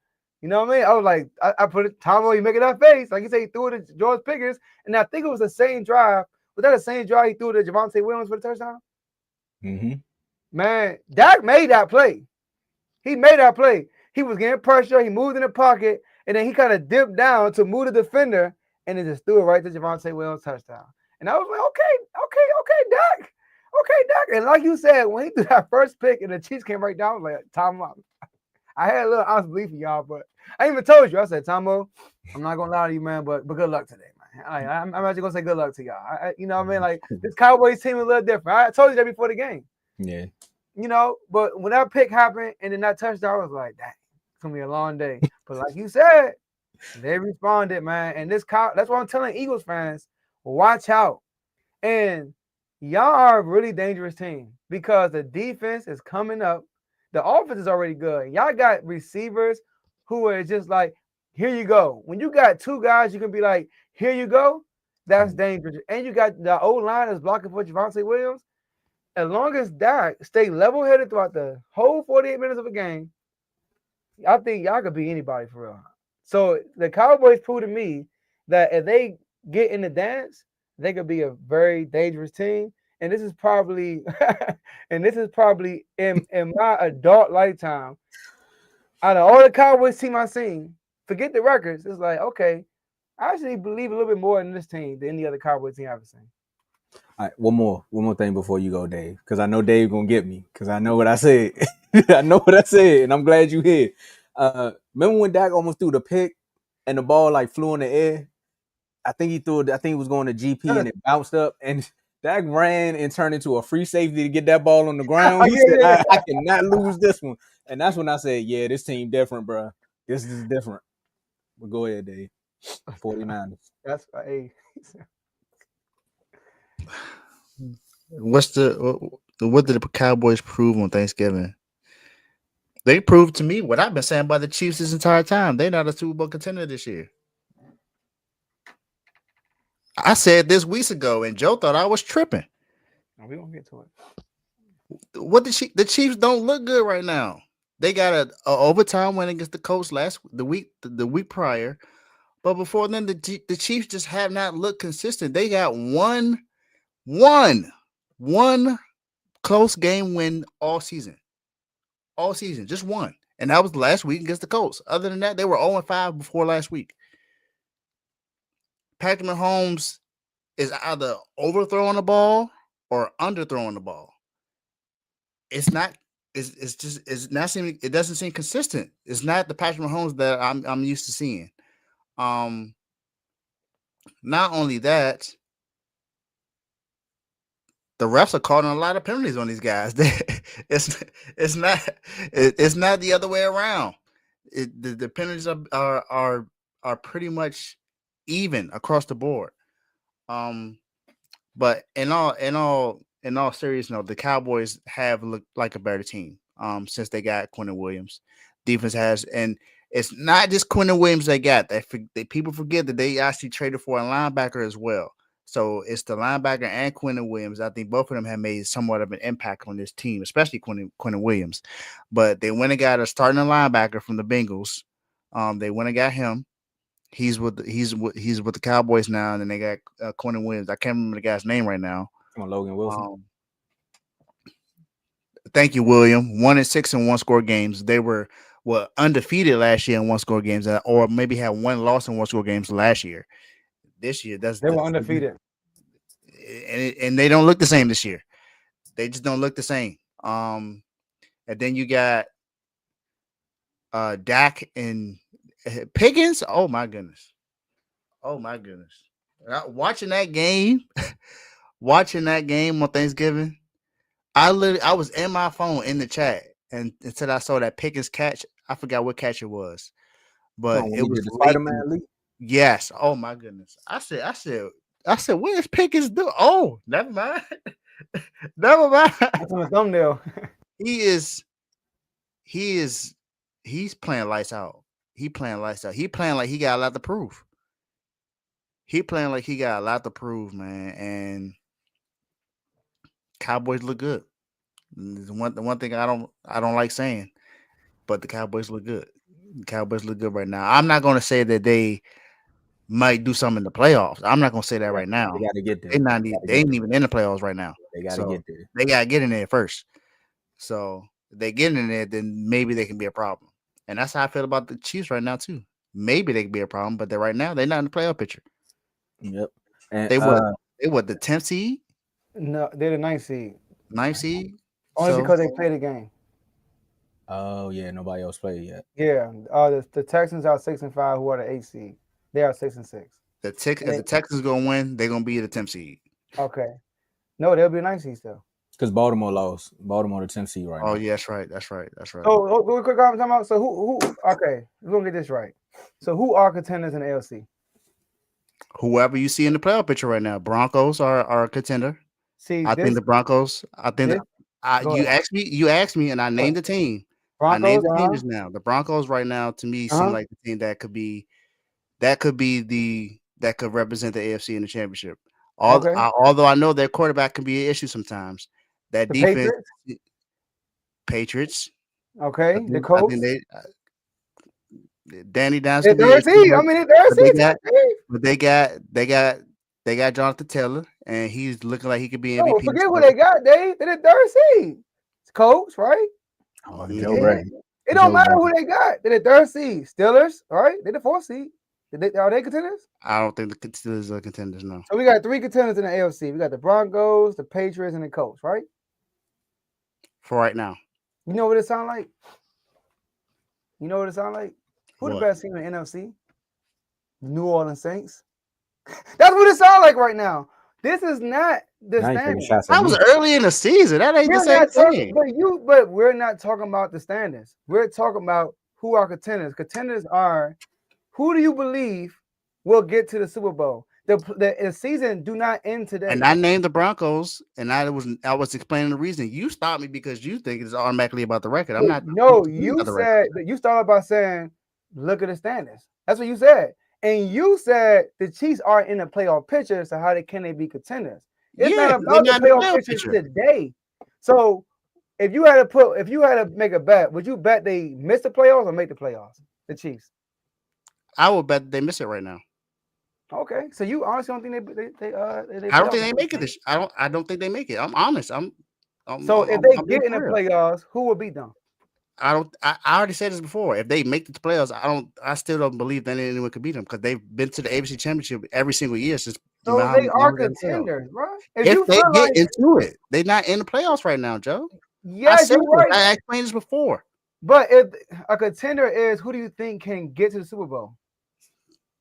Speaker 2: You know what I mean? I was like, I put it, Tomo, you making that face. Like you say, he threw it to George Pickens. And I think it was the same drive. Was that the same drive he threw to Javonte Williams for the touchdown? Man, Dak made that play. He made that play. He was getting pressure. He moved in the pocket. And then he kind of dipped down to move the defender. And then just threw it right to Javonte Williams' touchdown. And I was like, okay, Dak. Okay, Dak. And like you said, when he threw that first pick and the Chiefs came right down, I was like, Tomo, I had a little honest belief in y'all, but I even told you, I said, Tomo, I'm not going to lie to you, man, but good luck today, man. I'm actually going to say good luck to y'all. You know what I mean? Like, this Cowboys team is a little different. I told you that before the game.
Speaker 3: Yeah.
Speaker 2: You know, but when that pick happened and then that touchdown, I was like, dang, it's going to be a long day. But like you said, they responded, man. And that's why I'm telling Eagles fans, watch out. And y'all are a really dangerous team because the defense is coming up. The offense is already good. Y'all got receivers who are just like, here you go. When you got 2 guys, you can be like, here you go. That's dangerous. And you got the O-line that's blocking for Javonte Williams. As long as Dak stay level-headed throughout the whole 48 minutes of a game, I think y'all could beat anybody for real. So the Cowboys proved to me that if they get in the dance, they could be a very dangerous team. And this is probably, in my adult lifetime, out of all the Cowboys team I've seen, forget the records, it's like, okay, I actually believe a little bit more in this team than any other Cowboys team I've ever seen.
Speaker 3: All right, one more thing before you go, Dave, because I know Dave gonna get me because I know what I said. I know what I said, and I'm glad you here. Remember when Dak almost threw the pick and the ball like flew in the air? I think he was going to GP and it bounced up, and Dak ran and turned into a free safety to get that ball on the ground. He said, I cannot lose this one. And that's when I said, yeah, this team different, bro. This is different. But go ahead, Dave. 49ers.
Speaker 2: That's hey.
Speaker 4: What did the Cowboys prove on Thanksgiving? They proved to me what I've been saying about the Chiefs this entire time. They're not a Super Bowl contender this year. I said this weeks ago, and Joe thought I was tripping.
Speaker 2: We gonna get to it.
Speaker 4: What the Chiefs don't look good right now. They got a overtime win against the Colts the week prior, but before then the Chiefs just have not looked consistent. They got one close game win all season, just one, and that was last week against the Colts. Other than that, they were 0-5 before last week. Patrick Mahomes is either overthrowing the ball or underthrowing the ball. It's not. It's just. It's not seeming. It doesn't seem consistent. It's not the Patrick Mahomes that I'm used to seeing. Not only that, the refs are calling a lot of penalties on these guys. It's not the other way around. The penalties are pretty much even across the board. But in all seriousness, the Cowboys have looked like a better team since they got Quentin Williams. Defense has, and it's not just Quentin Williams they got. People forget that they actually traded for a linebacker as well. So it's the linebacker and Quentin Williams. I think both of them have made somewhat of an impact on this team, especially Quentin Williams. But they went and got a starting linebacker from the Bengals. They went and got him. He's with the Cowboys now, and then they got Quentin Williams. I can't remember the guy's name right now.
Speaker 3: Come on, Logan Wilson.
Speaker 4: Thank you, William. 1-6 in one-score games. They were undefeated last year in one-score games, or maybe had one loss in one-score games last year. This year, they
Speaker 2: were undefeated,
Speaker 4: and they don't look the same this year. They just don't look the same. And then you got Dak and Pickens. Oh my goodness. Watching that game on Thanksgiving, I was in my phone in the chat, and until I saw that Pickens catch, I forgot what catch it was, but it was
Speaker 3: the Spider-Man league.
Speaker 4: Yes. Oh my goodness. I said, what is Pickens do? Oh, never mind. Never mind.
Speaker 2: That's on the thumbnail.
Speaker 4: He's playing lights out. He playing like he got a lot to prove. Man. And Cowboys look good. The one thing I don't like saying, but the Cowboys look good. The Cowboys look good right now. I'm not going to say that they might do something in the playoffs. I'm not going to say that right now.
Speaker 3: They got to get there.
Speaker 4: They ain't even in the playoffs right now.
Speaker 3: They got to get there.
Speaker 4: They got to get in there first. So if they get in there, then maybe they can be a problem. And that's how I feel about the Chiefs right now too. Maybe they can be a problem, but right now they're not in the playoff picture.
Speaker 3: Yep. And
Speaker 4: they what the 10th seed?
Speaker 2: No, they're the 9th seed.
Speaker 4: 9th seed?
Speaker 2: Only because they played a game.
Speaker 3: Oh yeah, nobody else played yet.
Speaker 2: Yeah. The Texans are 6-5, who are the 8th seed. They are 6-6.
Speaker 4: If the Texans gonna win, they're gonna be the 10th seed.
Speaker 2: Okay. No, they'll be a 9th seed still.
Speaker 3: Because Baltimore lost. Baltimore the 10th seed right now.
Speaker 4: Oh yeah, that's right.
Speaker 2: So quick comment about. So who okay, we're gonna get this right. So who are contenders in the AFC?
Speaker 4: Whoever you see in the playoff picture right now. Broncos are a contender. I think the Broncos. You asked me, and I named the team. I named the team just now. The Broncos right now to me seem like the team that could represent the AFC in the championship. Although I know their quarterback can be an issue sometimes. That the defense, Patriots.
Speaker 2: Okay, the Colts.
Speaker 4: Danny Downs.
Speaker 2: But they
Speaker 4: got Jonathan Taylor, and he's looking like he could be MVP.
Speaker 2: Forget what they got, Dave. They're the 3rd seed. It's Colts, right?
Speaker 3: Oh, Joe Brady.
Speaker 2: It don't matter who they got. They're the 3rd seed. Steelers, right? They're the 4th seed. Are they contenders?
Speaker 4: I don't think the Steelers are contenders, no.
Speaker 2: So we got 3 contenders in the AFC. We got the Broncos, the Patriots, and the Colts, right?
Speaker 4: For right now.
Speaker 2: You know what it sound like? Who the best team in the NFC? New Orleans Saints. That's what it sounds like right now. This is not the standings.
Speaker 4: That was early in the season. That ain't the same thing.
Speaker 2: But we're not talking about the standings. We're talking about who are contenders. Contenders are who do you believe will get to the Super Bowl? The season do not end today.
Speaker 4: And I named the Broncos, and I was explaining the reason. You stopped me because you think it's automatically about the record. I'm not.
Speaker 2: No, you said that you started by saying, "Look at the standings." That's what you said, And you said the Chiefs are in the playoff picture, so can they be contenders? It's not
Speaker 4: Yeah, they're
Speaker 2: about the
Speaker 4: not in the
Speaker 2: playoff
Speaker 4: playoff
Speaker 2: picture
Speaker 4: picture.
Speaker 2: today. So if you had to make a bet, would you bet they miss the playoffs or make the playoffs? The Chiefs.
Speaker 4: I would bet they miss it right now.
Speaker 2: Okay, so you honestly don't think they
Speaker 4: I don't think
Speaker 2: playoff
Speaker 4: they make it.
Speaker 2: contenders?
Speaker 4: I don't think they make it. I'm honest.
Speaker 2: So if they
Speaker 4: I'm being
Speaker 2: get in the
Speaker 4: real.
Speaker 2: playoffs, who will beat them?
Speaker 4: I don't. I already said this before. If they make the playoffs, I don't. I still don't believe that anyone could beat them because they've been to the ABC Championship every single year since
Speaker 2: So they are
Speaker 4: Mahomes got in the playoffs.
Speaker 2: contenders, bro. If
Speaker 4: If
Speaker 2: you
Speaker 4: they
Speaker 2: feel
Speaker 4: get
Speaker 2: like,
Speaker 4: into it, they're not in the playoffs right now, Joe. I
Speaker 2: yes,
Speaker 4: said
Speaker 2: you're
Speaker 4: this.
Speaker 2: right.
Speaker 4: I explained this before.
Speaker 2: But if a contender is, who do you think can get to the Super Bowl?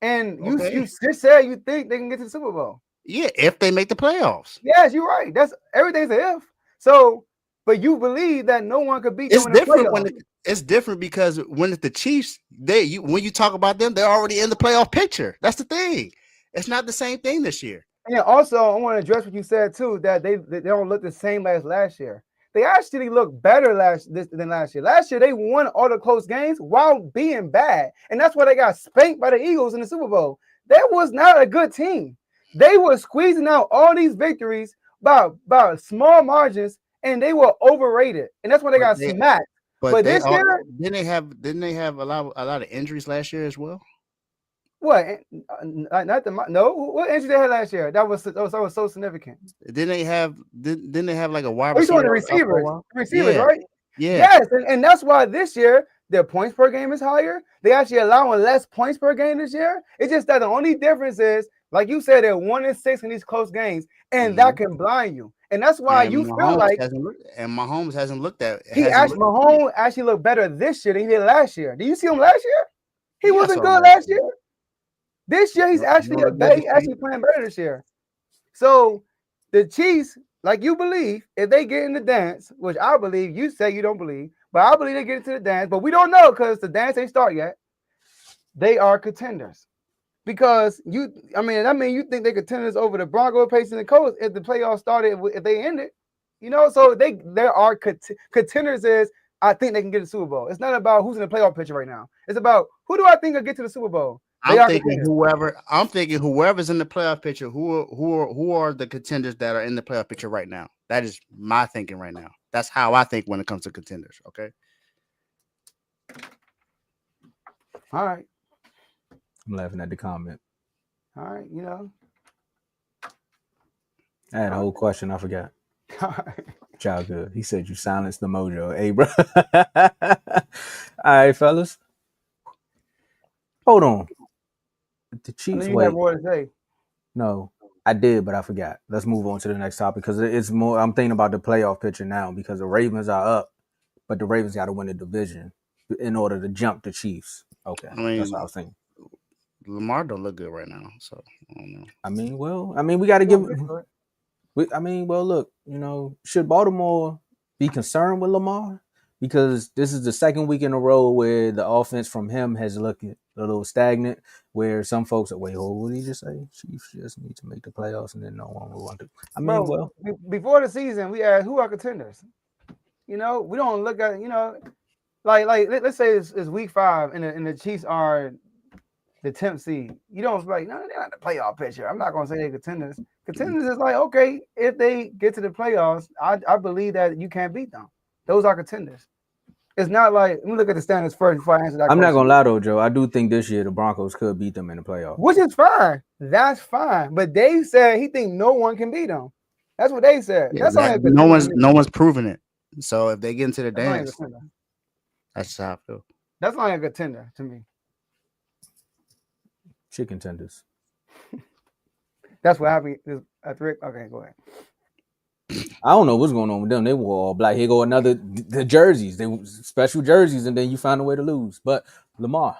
Speaker 2: And you
Speaker 4: Okay.
Speaker 2: just said you think they can get to the Super Bowl.
Speaker 4: Yeah, if they make the playoffs.
Speaker 2: Yes, you're right. That's everything's an if. So, but you believe that no one could beat them
Speaker 4: It's
Speaker 2: in the
Speaker 4: different
Speaker 2: playoffs.
Speaker 4: it's different because when it's the Chiefs, when you talk about them, they're already in the playoff picture. That's the thing. It's not the same thing this year.
Speaker 2: And also, I want to address what you said too, that they don't look the same as last year. They actually look better than last year. Last year, they won all the close games while being bad. And that's why they got spanked by the Eagles in the Super Bowl. That was not a good team. They were squeezing out all these victories by small margins, and they were overrated. And that's why they
Speaker 4: But
Speaker 2: got
Speaker 4: they
Speaker 2: smacked. But
Speaker 4: they
Speaker 2: this
Speaker 4: all
Speaker 2: year,
Speaker 4: didn't they have a lot of injuries last year as well?
Speaker 2: what? Not the no. What injury they had last year? That was so significant.
Speaker 4: Didn't they have like a wide
Speaker 2: Oh, you talking
Speaker 4: receiver
Speaker 2: the
Speaker 4: out for a
Speaker 2: receivers?
Speaker 4: while?
Speaker 2: Receivers,
Speaker 4: Yeah,
Speaker 2: right?
Speaker 4: yeah.
Speaker 2: Yes, and that's why this year their points per game is higher. They actually allowing less points per game this year. It's just that the only difference is, like you said, they're 1-6 in these close games, and that can blind you. And that's why you feel like
Speaker 4: Mahomes hasn't looked at
Speaker 2: Mahomes actually looked better this year than he did last year. Do you see him last year? He
Speaker 4: Yeah, I
Speaker 2: wasn't
Speaker 4: saw him
Speaker 2: good
Speaker 4: last
Speaker 2: last year. This year he's actually playing better this year. So the Chiefs, like you believe, if they get in the dance, which I believe, you say you don't believe, but I believe they get into the dance, but we don't know because the dance ain't start yet. They are contenders. Because you think they contenders over the Broncos, Pacers, and Colts if the playoffs started, if they ended. So there are contenders is I think they can get the Super Bowl. It's not about who's in the playoff picture right now. It's about who do I think will get to the Super Bowl.
Speaker 4: I'm thinking whoever's in the playoff picture, who are the contenders that are in the playoff picture right now. That is my thinking right now. That's how I think when it comes to contenders. Okay.
Speaker 2: All right.
Speaker 3: I'm laughing at the comment.
Speaker 2: All right.
Speaker 3: I had a whole question. I forgot.
Speaker 2: All right.
Speaker 3: Child good. He said you silenced the mojo. Hey, bro. All right, fellas. Hold on. The Chiefs.
Speaker 2: You
Speaker 3: Wait.
Speaker 2: have more to say.
Speaker 3: No, I did, but I forgot. Let's move on to the next topic because it's more. I'm thinking about the playoff picture now because the Ravens are up, but the Ravens got to win the division in order to jump the Chiefs. Okay, that's what I was thinking.
Speaker 4: Lamar don't look good right now, so I don't
Speaker 3: know. We got to give. Look, should Baltimore be concerned with Lamar? Because this is the second week in a row where the offense from him has looked a little stagnant, where some folks are, wait, what did he just say? Chiefs just need to make the playoffs and then no one will want to.
Speaker 2: Before the season, we asked who are contenders. We don't look at, like let's say it's week 5 and the Chiefs are the 10th seed. You don't like, no, they're not the playoff picture. I'm not going to say they're contenders. Contenders is like, okay, if they get to the playoffs, I believe that you can't beat them. Those are contenders. It's not like, let me look at the standings first before I answer that question.
Speaker 3: I'm not going to lie, though, Joe. I do think this year the Broncos could beat them in the playoffs.
Speaker 2: Which is fine. That's fine. But Dave said he think no one can beat them. That's what they said.
Speaker 4: Yeah, no one's proven it. So if they get into the dance, that's how I feel.
Speaker 2: That's not a contender to me.
Speaker 3: Chicken tenders.
Speaker 2: That's what happened at Rick. Okay, go ahead.
Speaker 3: I don't know what's going on with them. They were all black. Here go the jerseys. They were special jerseys, and then you find a way to lose. But Lamar,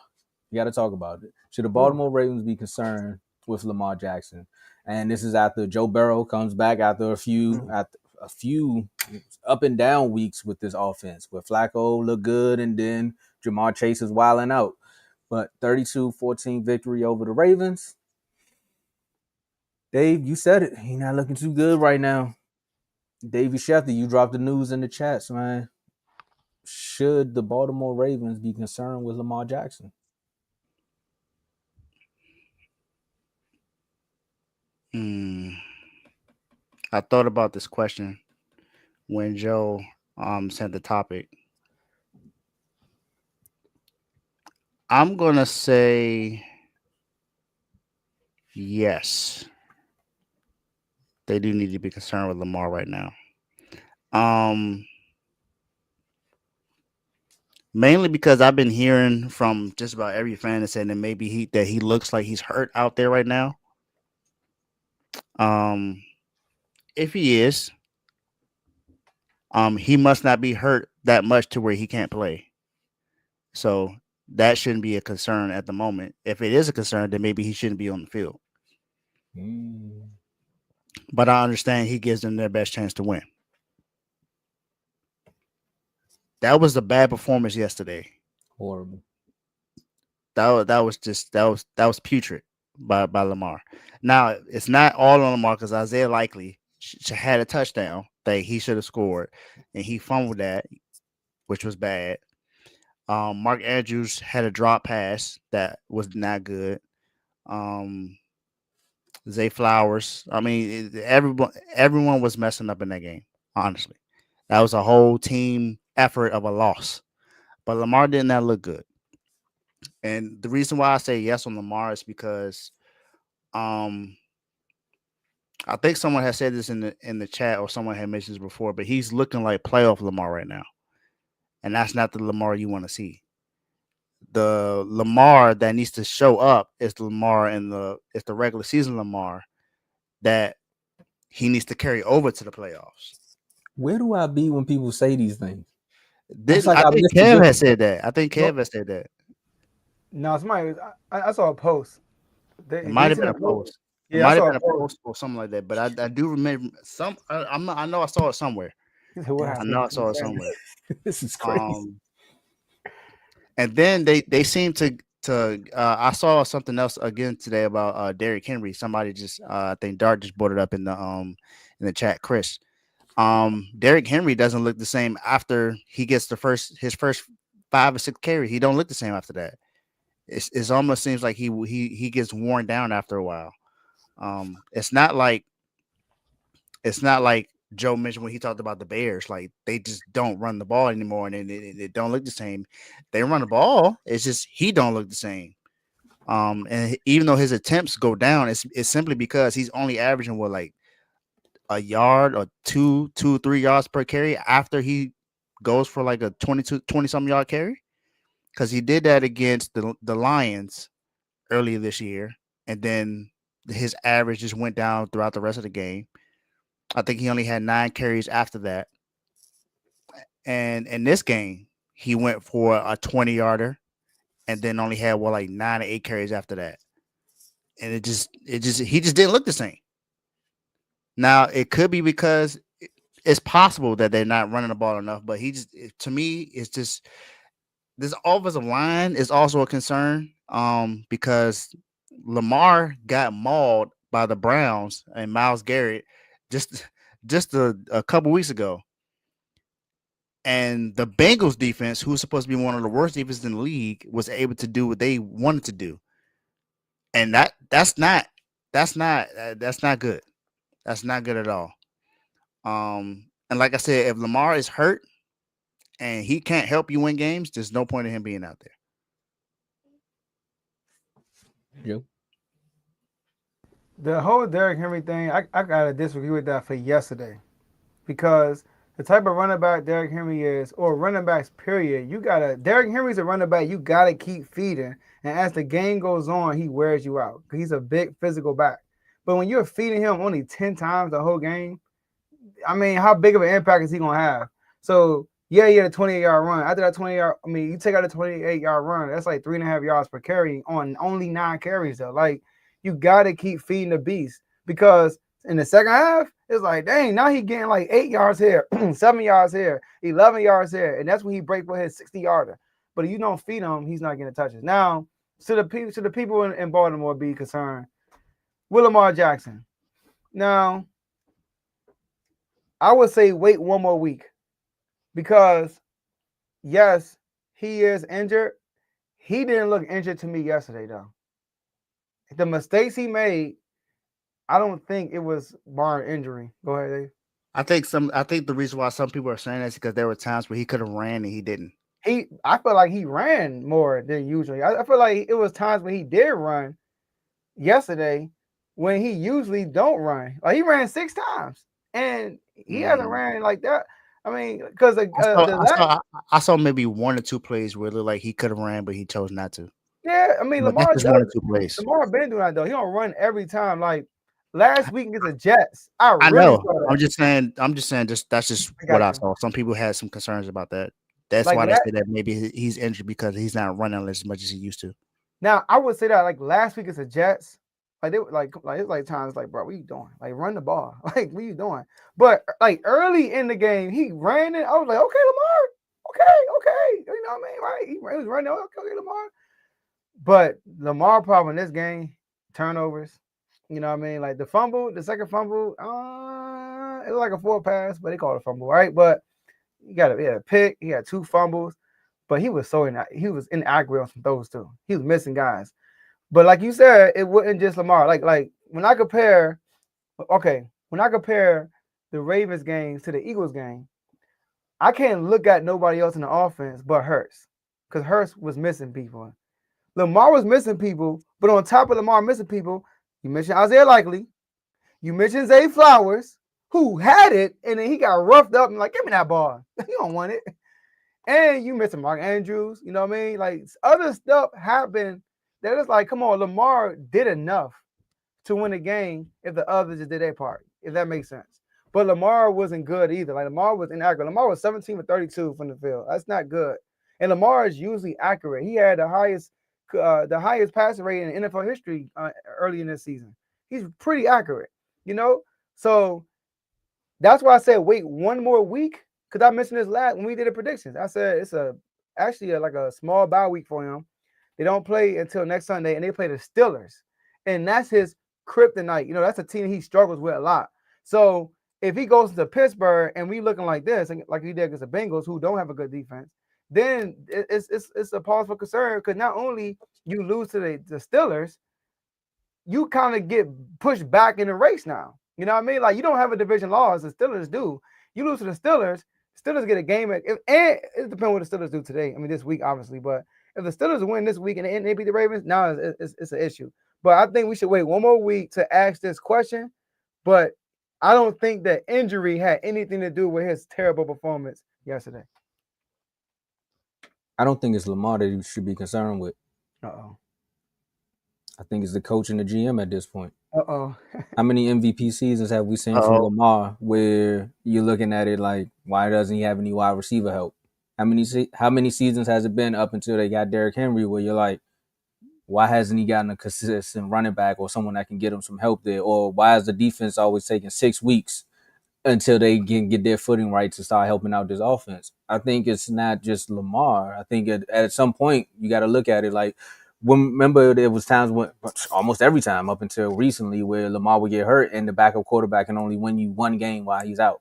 Speaker 3: you got to talk about it. Should the Baltimore Ravens be concerned with Lamar Jackson? And this is after Joe Burrow comes back after a few up and down weeks with this offense, where Flacco looked good, and then Jamar Chase is wilding out. But 32-14 victory over the Ravens. Dave, you said it. He's not looking too good right now. Davey Schefter, you dropped the news in the chats, man. Should the Baltimore Ravens be concerned with Lamar Jackson?
Speaker 4: Hmm. I thought about this question when Joe sent the topic. I'm gonna say yes. They do need to be concerned with Lamar right now. Um, Mainly because I've been hearing from just about every fan that saying that maybe he looks like he's hurt out there right now. Um, if he is, he must not be hurt that much to where he can't play. So that shouldn't be a concern at the moment. If it is a concern, then maybe he shouldn't be on the field.
Speaker 3: Mm,
Speaker 4: But I understand he gives them their best chance to win. That was a bad performance yesterday.
Speaker 3: horrible.
Speaker 4: That was putrid by Lamar. Now it's not all on Lamar because Isaiah likely had a touchdown that he should have scored, and he fumbled that, which was bad. Mark Andrews had a drop pass that was not good. Um, Zay Flowers. I mean, everyone was messing up in that game. Honestly, that was a whole team effort of a loss. But Lamar did not look good, and the reason why I say yes on Lamar is because um I think someone has said this in the chat or someone had mentioned this before, but he's looking like playoff Lamar right now, and that's not the Lamar you want to see. The Lamar that needs to show up is the Lamar in the regular season Lamar that he needs to carry over to the playoffs.
Speaker 3: Where do I be when people say these things? It's like
Speaker 4: I
Speaker 3: I
Speaker 4: think
Speaker 3: missed the
Speaker 4: Kev has
Speaker 3: joke.
Speaker 4: said that. I think
Speaker 2: No,
Speaker 4: Kev has said that.
Speaker 2: no, somebody. I saw a post.
Speaker 4: It
Speaker 2: Did
Speaker 4: might
Speaker 2: you
Speaker 4: have
Speaker 2: see
Speaker 4: been
Speaker 2: the
Speaker 4: a
Speaker 2: post?
Speaker 4: post. It
Speaker 2: Yeah, I
Speaker 4: might have
Speaker 2: saw
Speaker 4: been
Speaker 2: a
Speaker 4: a
Speaker 2: post.
Speaker 4: post or something like that. But I do remember some. I know I saw it somewhere.
Speaker 2: He said, "What
Speaker 3: That's
Speaker 4: I
Speaker 2: happened?"
Speaker 4: know I
Speaker 3: crazy.
Speaker 4: saw it somewhere.
Speaker 3: This is crazy.
Speaker 4: Um, and then they seem to I saw something else again today about Derrick Henry. Somebody just I think Dart just brought it up in the chat. Chris, Derrick Henry doesn't look the same after he gets his first 5 or 6 carries. He don't look the same after that. It almost seems like he gets worn down after a while. It's not like Joe mentioned when he talked about the Bears. Like they just don't run the ball anymore, and it don't look the same. They run the ball. It's just he don't look the same. And even though his attempts go down, it's simply because he's only averaging what like a yard or 3 yards per carry after he goes for like a 20 some yard carry. Because he did that against the Lions earlier this year, and then his average just went down throughout the rest of the game. I think he only had 9 carries after that. And in this game, he went for a 20 yarder and then only had like 9 or 8 carries after that. And he just didn't look the same. Now it could be because it's possible that they're not running the ball enough, but to me, it's just this offensive line is also a concern. Because Lamar got mauled by the Browns and Myles Garrett just a couple weeks ago. And the Bengals defense, who's supposed to be one of the worst defenses in the league, was able to do what they wanted to do. And that's not good. That's not good at all. And like I said, if Lamar is hurt and he can't help you win games, there's no point in him being out there.
Speaker 3: Joe.
Speaker 2: The whole Derrick Henry thing, I gotta disagree with that for yesterday, because the type of running back Derrick Henry is, or running backs period, Derrick Henry's a running back you gotta keep feeding, and as the game goes on, he wears you out. He's a big physical back. But when you're feeding him only 10 times the whole game, I mean, how big of an impact is he gonna have? So yeah, he had a 28-yard run. After that 20-yard, I mean, you take out a 28-yard run, that's like 3.5 yards per carry on only 9 carries though. Like, you gotta keep feeding the beast, because in the second half, it's like, dang, now he getting like 8 yards here, 7 yards here, 11 yards here, and that's when he break for his 60-yarder. But if you don't feed him, he's not getting touches. Now, should the people in Baltimore be concerned? Will Lamar Jackson. Now, I would say wait one more week, because yes, he is injured. He didn't look injured to me yesterday, though. The mistakes he made, I don't think it was bar injury. Go ahead, Dave.
Speaker 4: I think the reason why some people are saying that is because there were times where he could have ran and he didn't.
Speaker 2: I feel like he ran more than usually. I feel like it was times when he did run yesterday when he usually don't run. Like he ran 6 times and he hasn't ran like that. I mean, because
Speaker 4: I saw maybe 1 or 2 plays where it looked like he could have ran, but he chose not to.
Speaker 2: yeah, I mean
Speaker 4: But that's
Speaker 2: Lamar
Speaker 4: just 1 or
Speaker 2: does.
Speaker 4: 2 plays.
Speaker 2: Lamar been doing that though. He don't run every time. Like last week against the Jets, I
Speaker 4: I
Speaker 2: really
Speaker 4: know.
Speaker 2: saw that.
Speaker 4: I'm just saying. That's just
Speaker 2: I
Speaker 4: what
Speaker 2: got
Speaker 4: I
Speaker 2: you.
Speaker 4: saw. Some people had some concerns about that. That's
Speaker 2: Like
Speaker 4: why they say that maybe he's injured because he's not running as much as he used to.
Speaker 2: now, I would say that like last week against the Jets, like they were like it's like times like, bro, what you doing? Like run the ball. Like what you doing? But like early in the game, he ran it. I was like, okay, Lamar, okay, you know what I mean, right? He was running, okay, Lamar. But Lamar problem in this game, turnovers. You know what I mean? Like the fumble, the second fumble, it was like a 4 pass, but they call it a fumble, right? But he had a pick, he had 2 fumbles, but he was inaccurate on some throws too. He was missing guys. But like you said, it wasn't just Lamar. Like when I compare the Ravens games to the Eagles game, I can't look at nobody else in the offense but Hurts. Because Hurts was missing people. Lamar was missing people, but on top of Lamar missing people, you mentioned Isaiah Likely, you mentioned Zay Flowers, who had it, and then he got roughed up and like, give me that ball. You don't want it. And you missing Mark Andrews, you know what I mean? Like other stuff happened that it's like, come on, Lamar did enough to win a game if the others just did their part, if that makes sense. But Lamar wasn't good either. Like Lamar was inaccurate. Lamar was 17 for 32 from the field. That's not good. And Lamar is usually accurate. He had the highest passing rate in NFL history early in this season. He's pretty accurate, you know? So that's why I said wait one more week. Because I mentioned this last when we did the predictions. I said it's actually like a small bye week for him. They don't play until next Sunday, and they play the Steelers. And that's his kryptonite. You know, that's a team he struggles with a lot. So if he goes to Pittsburgh and we looking like this, like he did against the Bengals, who don't have a good defense, then it's a pause for concern because not only you lose to the Steelers, you kind of get pushed back in the race now. You know what I mean? Like you don't have a division loss, the Steelers do. You lose to the Steelers get a game, and it depends what the Steelers do today. I mean, this week, obviously, but if the Steelers win this week and they beat the Ravens, now it's an issue. But I think we should wait one more week to ask this question. But I don't think that injury had anything to do with his terrible performance yesterday.
Speaker 3: I don't think it's Lamar that you should be concerned with.
Speaker 2: Uh-oh.
Speaker 3: I think it's the coach and the GM at this point.
Speaker 2: Uh-oh.
Speaker 3: How many MVP seasons have we seen from Lamar where you're looking at it like, why doesn't he have any wide receiver help? How many seasons has it been up until they got Derrick Henry where you're like, why hasn't he gotten a consistent running back or someone that can get him some help there? Or why is the defense always taking 6 weeks until they can get their footing right to start helping out this offense? I think it's not just Lamar. I think at some point you got to look at it like, remember there was times when almost every time up until recently where Lamar would get hurt and the backup quarterback can only win you one game while he's out.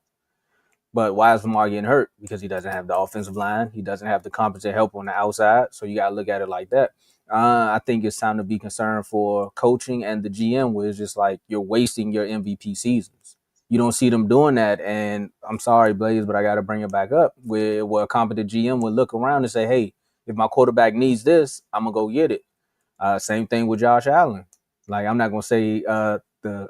Speaker 3: But why is Lamar getting hurt? Because he doesn't have the offensive line. He doesn't have the competent help on the outside. So you got to look at it like that. I think it's time to be concerned for coaching and the GM where it's just like you're wasting your MVP seasons. You don't see them doing that. And I'm sorry, Blaze, but I got to bring it back up where a competent GM would look around and say, hey, if my quarterback needs this, I'm going to go get it. Same thing with Josh Allen. Like, I'm not going to say the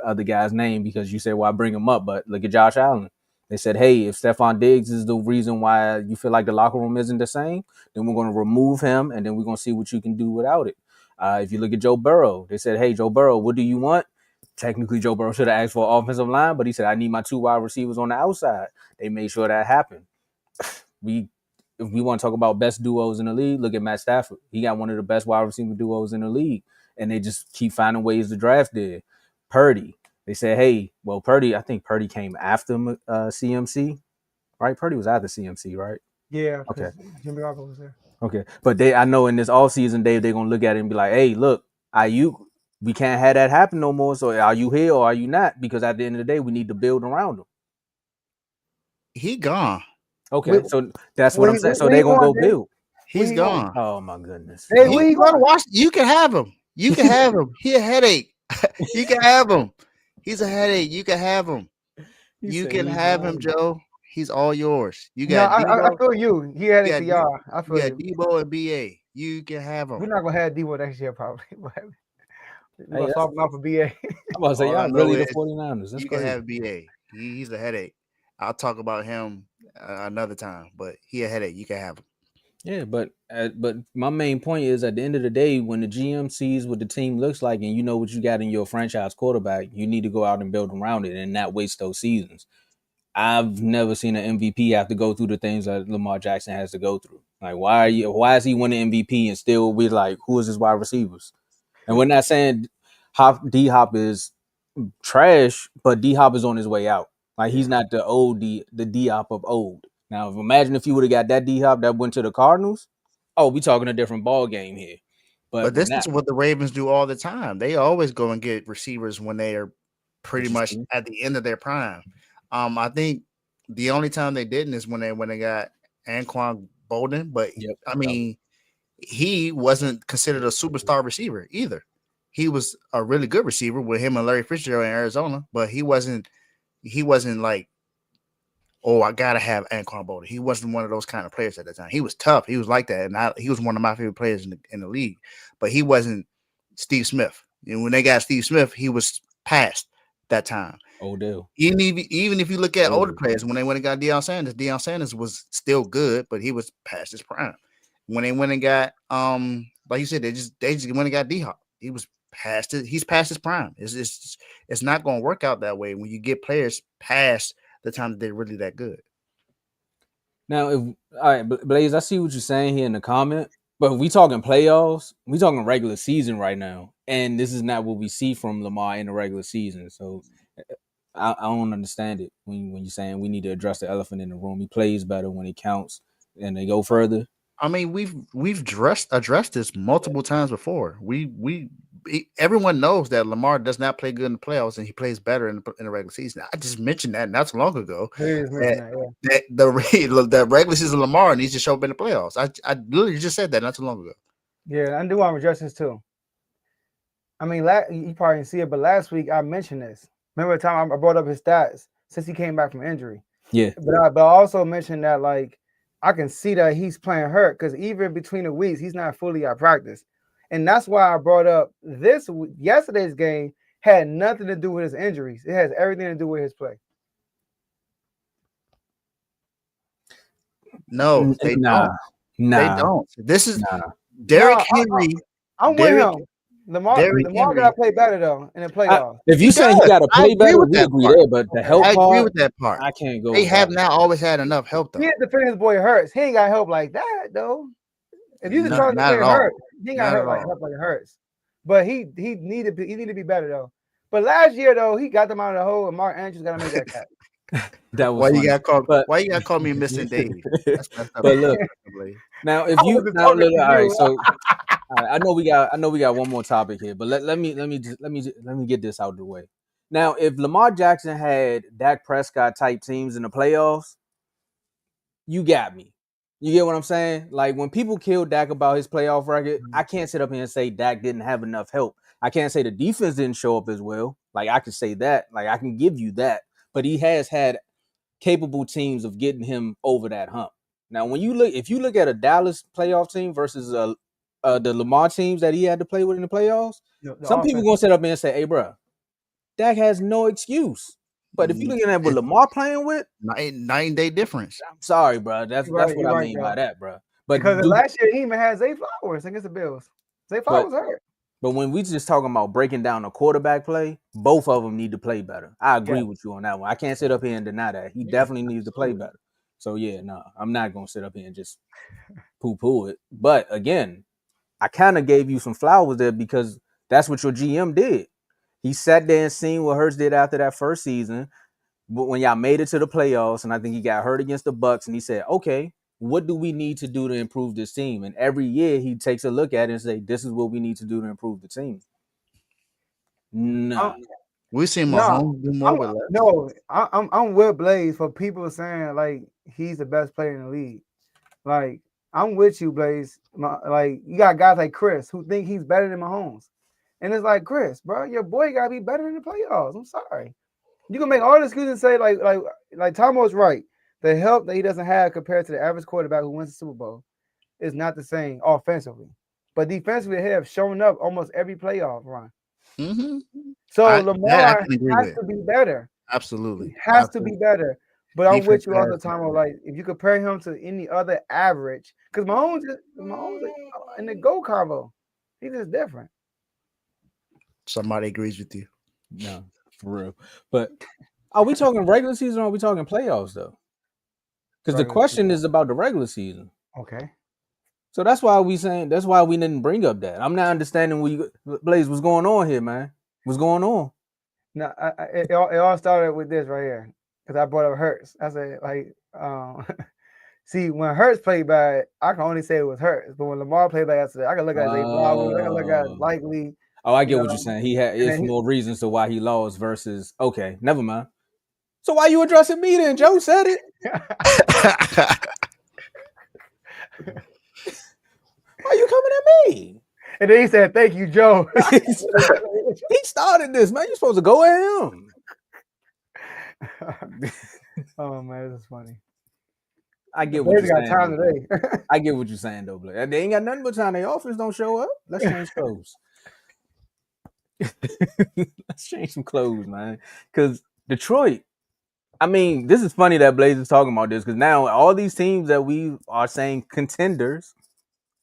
Speaker 3: other guy's name because you said, well, I bring him up. But look at Josh Allen. They said, hey, if Stephon Diggs is the reason why you feel like the locker room isn't the same, then we're going to remove him, and then we're going to see what you can do without it. If you look at Joe Burrow, they said, hey, Joe Burrow, what do you want? Technically, Joe Burrow should have asked for an offensive line, but he said, I need my 2 wide receivers on the outside. They made sure that happened. If we want to talk about best duos in the league, look at Matt Stafford. He got one of the best wide receiver duos in the league, and they just keep finding ways to draft there. Purdy. They said, hey, well, Purdy, I think Purdy came after CMC, right? Purdy was after CMC, right?
Speaker 2: Yeah.
Speaker 3: Okay.
Speaker 2: Jimmy Garoppolo was there.
Speaker 3: Okay. But I know in this offseason, Dave, they're going to look at it and be like, hey, look, we can't have that happen no more. So are you here or are you not? Because at the end of the day, we need to build around him.
Speaker 4: He gone.
Speaker 3: Okay. So that's what I'm saying. So they're going to go build.
Speaker 4: He's gone.
Speaker 3: Oh, my goodness.
Speaker 2: Hey,
Speaker 4: you can have him. You can have him. He a headache. You can have him. He's a headache. You can have him.
Speaker 2: He
Speaker 4: You
Speaker 2: said
Speaker 4: can
Speaker 2: he's
Speaker 4: have him,
Speaker 2: lying.
Speaker 4: Joe. He's all yours. You
Speaker 2: No,
Speaker 4: got
Speaker 2: I
Speaker 4: Debo.
Speaker 2: feel you. He had
Speaker 4: You
Speaker 2: it to
Speaker 4: got D,
Speaker 2: y'all. I
Speaker 4: you
Speaker 2: feel
Speaker 4: got
Speaker 2: you.
Speaker 4: Debo and BA. You can have
Speaker 2: We're
Speaker 4: them.
Speaker 2: not gonna have Debo next year probably, but we're
Speaker 3: Hey,
Speaker 2: gonna
Speaker 3: that's,
Speaker 2: swap him out for BA.
Speaker 3: I'm about to say
Speaker 4: All I
Speaker 3: y'all
Speaker 4: know
Speaker 3: really the
Speaker 4: is
Speaker 3: 49ers. That's
Speaker 4: you can
Speaker 3: crazy.
Speaker 4: have BA. He's a headache. I'll talk about him another time, but he a headache. You can have him.
Speaker 3: Yeah, but my main point is at the end of the day, when the GM sees what the team looks like and you know what you got in your franchise quarterback, you need to go out and build around it and not waste those seasons. I've never seen an MVP have to go through the things that Lamar Jackson has to go through. Like, why is he winning MVP and still we like, who is his wide receivers? And we're not saying D Hop is trash, but D Hop is on his way out. Like, he's not the D Hop of old. Now, imagine if you would have got that D Hop that went to the Cardinals. Oh, we talking a different ball game here. But
Speaker 4: But
Speaker 3: we're
Speaker 4: this
Speaker 3: not.
Speaker 4: is what the Ravens do all the time. They always go and get receivers when they are pretty
Speaker 3: Which is
Speaker 4: much
Speaker 3: true.
Speaker 4: at the end of their prime. I think the only time they didn't is when they got Anquan Bolden. But
Speaker 3: Yep.
Speaker 4: I mean, he wasn't considered a superstar receiver either. He was a really good receiver with him and Larry Fitzgerald in Arizona, but he wasn't. He wasn't like, oh, I gotta have Anquan Bolden. He wasn't one of those kind of players at the time. He was tough. He was like that, and he was one of my favorite players in the league. But he wasn't Steve Smith. And when they got Steve Smith, he was past that time.
Speaker 3: Odell.
Speaker 4: Even if you look at older
Speaker 3: Odell.
Speaker 4: players, when they went and got Deion Sanders was still good, but he was past his prime. When they went and got like you said, they just went and got D Hop. He was past it. He's past his prime. It's not going to work out that way when you get players past the time that they're really that good.
Speaker 3: Now, if all right, Blaze, I see what you're saying here in the comment, but if we talking playoffs, we talking regular season right now, and this is not what we see from Lamar in the regular season. So I don't understand it when you're saying we need to address the elephant in the room. He plays better when he counts, and they go further.
Speaker 4: I mean, we've addressed this multiple times before. Everyone knows that Lamar does not play good in the playoffs, and he plays better in the regular season. I just mentioned that not so long ago.
Speaker 2: He is missing that, yeah.
Speaker 4: That the regular season Lamar needs to show up in the playoffs. I literally just said that not too long ago.
Speaker 2: Yeah, I do want to address this too. I mean, you probably didn't see it, but last week I mentioned this. Remember the time I brought up his stats since he came back from injury?
Speaker 3: Yeah,
Speaker 2: But I also mentioned that like I can see that he's playing hurt because even between the weeks he's not fully at practice, and that's why I brought up yesterday's game had nothing to do with his injuries. It has everything to do with his play.
Speaker 4: No, they don't. They don't. This is Derrick Henry.
Speaker 2: I'm with him. Lamar got to play better though in the playoffs.
Speaker 3: If you saying he got to play better, we agree there. But the help
Speaker 4: I agree
Speaker 3: part,
Speaker 4: with that part.
Speaker 3: I can't go.
Speaker 4: They have not always had enough help though.
Speaker 2: He had to defend his boy Hurts. He ain't got help like that though. If you just trying to defend Hurts, he ain't got help like Hurts. But he need to be better though. But last year though, he got them out of the hole, and Mark Andrews got to make that catch.
Speaker 3: That was
Speaker 4: why
Speaker 3: funny.
Speaker 4: why you gotta call me missing Dave?
Speaker 3: But look, now if you now, look, all right, so I know we got one more topic here, but let me get this out of the way. Now, if Lamar Jackson had Dak Prescott type teams in the playoffs, you got me. You get what I'm saying? Like when people kill Dak about his playoff record, I can't sit up here and say Dak didn't have enough help. I can't say the defense didn't show up as well. Like I can say that. Like I can give you that. But he has had capable teams of getting him over that hump. Now, if you look at a Dallas playoff team versus the Lamar teams that he had to play with in the playoffs, some people gonna sit up and say, "Hey, bro, Dak has no excuse." But if you're looking at what Lamar playing with,
Speaker 4: 9-day difference.
Speaker 3: I'm sorry, bro. That's what I mean by that, bro. But
Speaker 2: because last year he even had Zay Flowers against the Bills. Zay Flowers was hurt.
Speaker 3: But when we just talking about breaking down the quarterback play, both of them need to play better. I agree with you on that one. I can't sit up here and deny that. He definitely needs to play better. So, yeah, no, I'm not going to sit up here and just poo-poo it. But, again, I kind of gave you some flowers there because that's what your GM did. He sat there and seen what Hurts did after that first season. But when y'all made it to the playoffs, and I think he got hurt against the Bucs, and he said, okay, what do we need to do to improve this team? And every year he takes a look at it and say, this is what we need to do to improve the team. No.
Speaker 4: We seen Mahomes do more with less.
Speaker 2: No, I'm with Blaze for people saying like he's the best player in the league. Like I'm with you, Blaze. Like you got guys like Chris who think he's better than Mahomes. And it's like, Chris, bro, your boy gotta be better in the playoffs. I'm sorry. You can make all the excuses and say like Tomo's right. The help that he doesn't have compared to the average quarterback who wins the Super Bowl is not the same offensively. But defensively, they have shown up almost every playoff run.
Speaker 4: Mm-hmm.
Speaker 2: So
Speaker 4: That I
Speaker 2: Lamar
Speaker 4: can agree
Speaker 2: has
Speaker 4: with.
Speaker 2: to be better.
Speaker 4: Absolutely.
Speaker 2: He has to be better. But I'm
Speaker 4: Defense
Speaker 2: with you also,
Speaker 4: has to
Speaker 2: Tomo.
Speaker 4: be
Speaker 2: Like if you compare him to any other average, because Mahomes in the go combo, he's just different.
Speaker 4: somebody agrees with you.
Speaker 3: No, for real. But are we talking regular season or are we talking playoffs though? Because the
Speaker 2: Regular
Speaker 3: question
Speaker 2: season.
Speaker 3: is about the regular season.
Speaker 2: Okay.
Speaker 3: So that's why we didn't bring up that. I'm not understanding Blaze, what's going on here, man. What's going on?
Speaker 2: No, it all started with this right here because I brought up Hurts. I said see when Hurts played bad, I can only say it was Hurts. But when Lamar played bad yesterday, I can look at Zay Flowers, I can look at Likely.
Speaker 3: Oh, I
Speaker 2: You
Speaker 3: get what
Speaker 2: know,
Speaker 3: you're saying. It's
Speaker 2: and
Speaker 3: more reasons to why he lost versus okay, never mind. So why you addressing me then? Joe said it. Why you coming at me?
Speaker 2: and then he said, "Thank you, Joe."
Speaker 3: He started this, man. You're supposed to go at him.
Speaker 2: Oh man, this is funny.
Speaker 3: I get
Speaker 2: The
Speaker 3: what
Speaker 2: Bears
Speaker 3: you're
Speaker 2: got
Speaker 3: saying.
Speaker 2: time today.
Speaker 3: I get what you're saying, though, Blake. They ain't got nothing but time. Their offense don't show up. Let's change clothes. Let's change some clothes, man. Because Detroit, I mean, this is funny that Blaze is talking about this because now all these teams that we are saying contenders,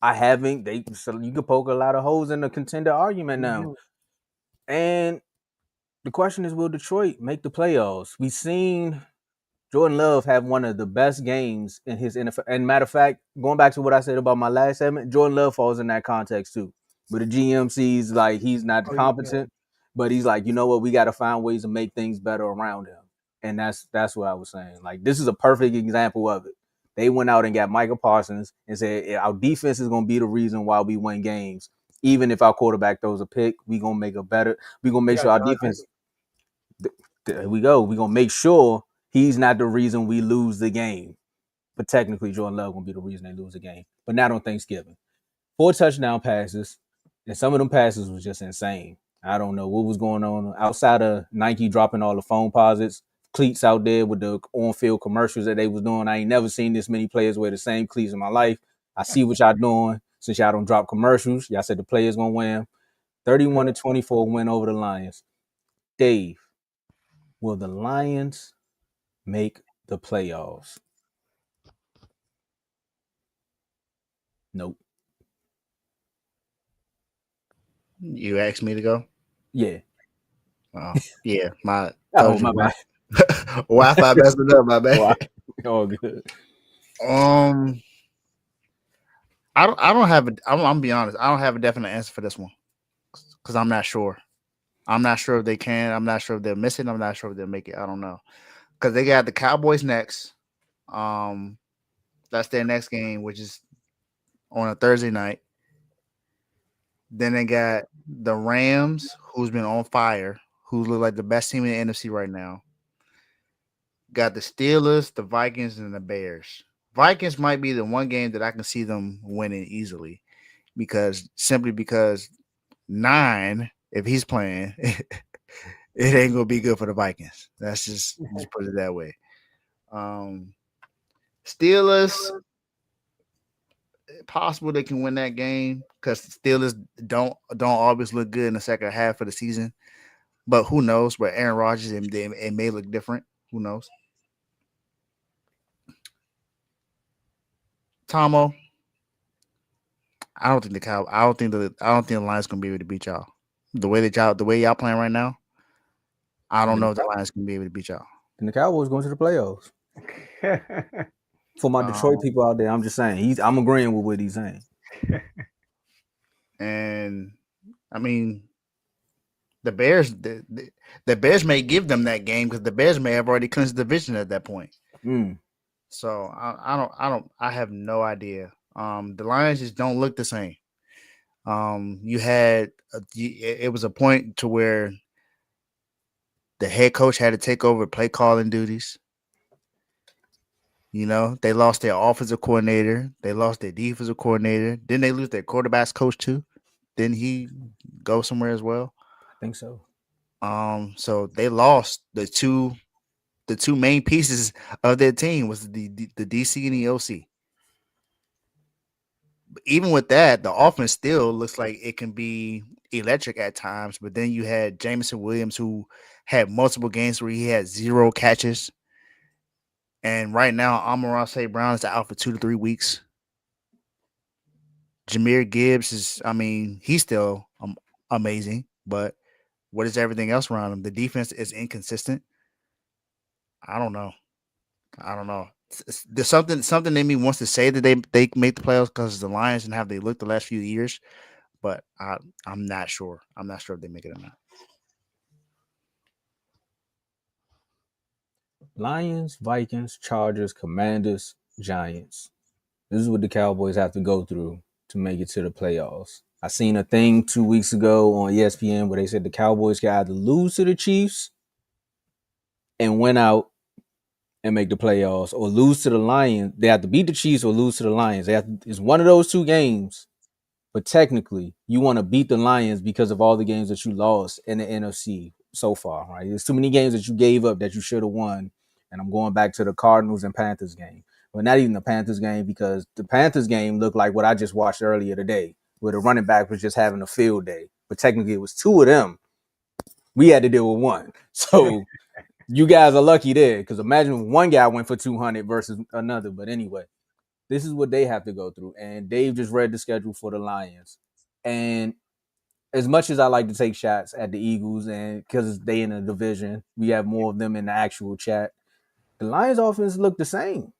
Speaker 3: so you can poke a lot of holes in the contender argument now.
Speaker 2: Mhm.
Speaker 3: And the question is, will Detroit make the playoffs? We've seen Jordan Love have one of the best games in his NFL. And matter of fact, going back to what I said about my last segment, Jordan Love falls in that context too. But the GM sees like he's not
Speaker 2: Oh, yeah.
Speaker 3: competent, but he's like, you know what, we got to find ways to make things better around him. And that's what I was saying. Like this is a perfect example of it. They went out and got Michael Parsons and said our defense is going to be the reason why we win games. Even if our quarterback throws a pick, we're going to make sure our defense. There we go. We're going to make sure he's not the reason we lose the game. But technically, Jordan Love gonna be the reason they lose the game. But not on Thanksgiving. 4 touchdown passes, and some of them passes was just insane. I don't know what was going on outside of Nike dropping all the phone posits, cleats out there with the on-field commercials that they was doing. I ain't never seen this many players wear the same cleats in my life. I see what y'all doing since y'all don't drop commercials. Y'all said the players gonna win. 31-24 win over the Lions. Dave, will the Lions make the playoffs? Nope.
Speaker 4: You asked me to go?
Speaker 3: Yeah.
Speaker 4: Yeah. My
Speaker 3: bad.
Speaker 4: Wi-Fi messed it up, my bad.
Speaker 3: Oh, good.
Speaker 4: I don't have I'm gonna be honest. I don't have a definite answer for this one because I'm not sure. I'm not sure if they can. I'm not sure if they're missing. I'm not sure if they'll make it. I don't know because they got the Cowboys next. That's their next game, which is on a Thursday night. Then they got the Rams, who's been on fire, who look like the best team in the NFC right now. Got the Steelers, the Vikings, and the Bears. Vikings might be the one game that I can see them winning easily because 9, if he's playing, it ain't gonna be good for the Vikings. That's just put it that way. Steelers, possible they can win that game because Steelers don't always look good in the second half of the season. But who knows? But Aaron Rodgers, it may look different. Who knows? Tomo, I don't think the Lions gonna be able to beat y'all. The way y'all playing right now, I don't know if the Lions can be able to beat y'all.
Speaker 3: And the Cowboys going to the playoffs. For my Detroit people out there, I'm just saying I'm agreeing with what he's saying.
Speaker 4: And I mean, the Bears, the Bears may give them that game because the Bears may have already clinched the division at that point. So I have no idea. The Lions just don't look the same. It was a point to where the head coach had to take over play calling duties. You know, they lost their offensive coordinator, they lost their defensive coordinator. Didn't they lose their quarterbacks coach too? Didn't he go somewhere as well?
Speaker 3: I think so.
Speaker 4: So they lost the two main pieces of their team was the DC and the OC. But even with that, the offense still looks like it can be electric at times. But then you had Jameson Williams, who had multiple games where he had 0 catches. And right now, Amon St. Brown is out for 2 to 3 weeks. Jameer Gibbs is, I mean, he's still amazing, but what is everything else around him? The defense is inconsistent. I don't know. I don't know. There's something in me wants to say that they make the playoffs because the Lions and how they looked the last few years, but I'm not sure. I'm not sure if they make it or not.
Speaker 3: Lions, Vikings, Chargers, Commanders, Giants. This is what the Cowboys have to go through to make it to the playoffs. I seen a thing 2 weeks ago on ESPN where they said the Cowboys can either lose to the Chiefs and win out and make the playoffs, or lose to the Lions. They have to beat the Chiefs or lose to the Lions. It's one of those two games. But technically, you want to beat the Lions because of all the games that you lost in the NFC so far, right? There's too many games that you gave up that you should have won. And I'm going back to the Cardinals and Panthers game. Well, not even the Panthers game, because the Panthers game looked like what I just watched earlier today, where the running back was just having a field day. But technically, it was two of them. We had to deal with one. So you guys are lucky there, because imagine one guy went for 200 versus another. But anyway, this is what they have to go through. And Dave just read the schedule for the Lions. And as much as I like to take shots at the Eagles, and because they in a division, we have more of them in the actual chat. The Lions offense look the same.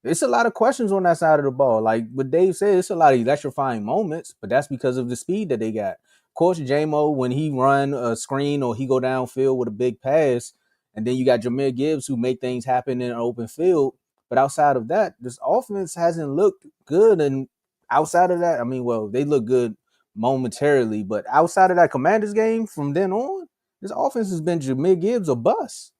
Speaker 3: It's a lot of questions on that side of the ball. Like what Dave said, it's a lot of electrifying moments, but that's because of the speed that they got. Of course, J-Mo, when he run a screen or he go downfield with a big pass, and then you got Jameer Gibbs who make things happen in an open field. But outside of that, this offense hasn't looked good. And outside of that, I mean, well, they look good momentarily, but outside of that Commanders game, from then on, this offense has been Jameer Gibbs or bust.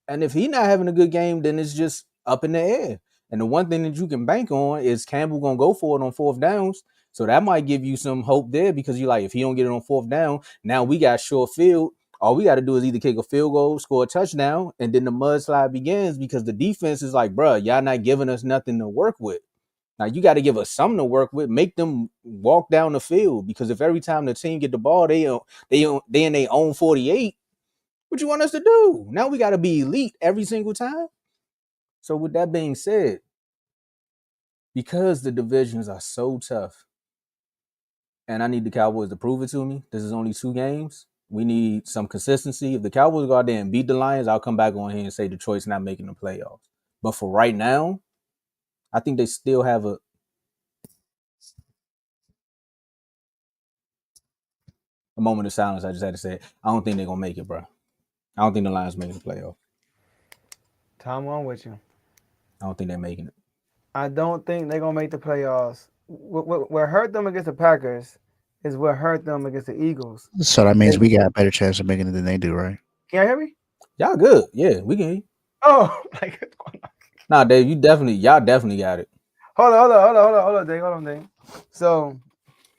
Speaker 3: And if he's not having a good game, then it's just up in the air. And the one thing that you can bank on is Campbell gonna go for it on fourth downs. So that might give you some hope there, because you're like, if he don't get it on fourth down, now we got short field. All we got to do is either kick a field goal, score a touchdown, and then the mudslide begins, because the defense is like, bruh, y'all not giving us nothing to work with. Now you got to give us something to work with. Make them walk down the field, because if every time the team get the ball, they in their own 48. What you want us to do? Now we got to be elite every single time. So with that being said, because the divisions are so tough, and I need the Cowboys to prove it to me, this is only 2 games. We need some consistency. If the Cowboys go out there and beat the Lions, I'll come back on here and say Detroit's not making the playoffs. But for right now, I think they still have a moment of silence. I just had to say it. I don't think they're going to make it, bro. I don't think the Lions making the playoff.
Speaker 2: Tom, I'm with you.
Speaker 3: I don't think they're making it.
Speaker 2: I don't think they're gonna make the playoffs. What hurt them against the Packers is what hurt them against the Eagles.
Speaker 4: So that means we got a better chance of making it than they do, right?
Speaker 2: Can you hear me?
Speaker 3: Y'all good. Yeah, we can hear you.
Speaker 2: Oh, like what's going on?
Speaker 3: Nah, Dave, y'all definitely got it.
Speaker 2: Hold on, Dave. So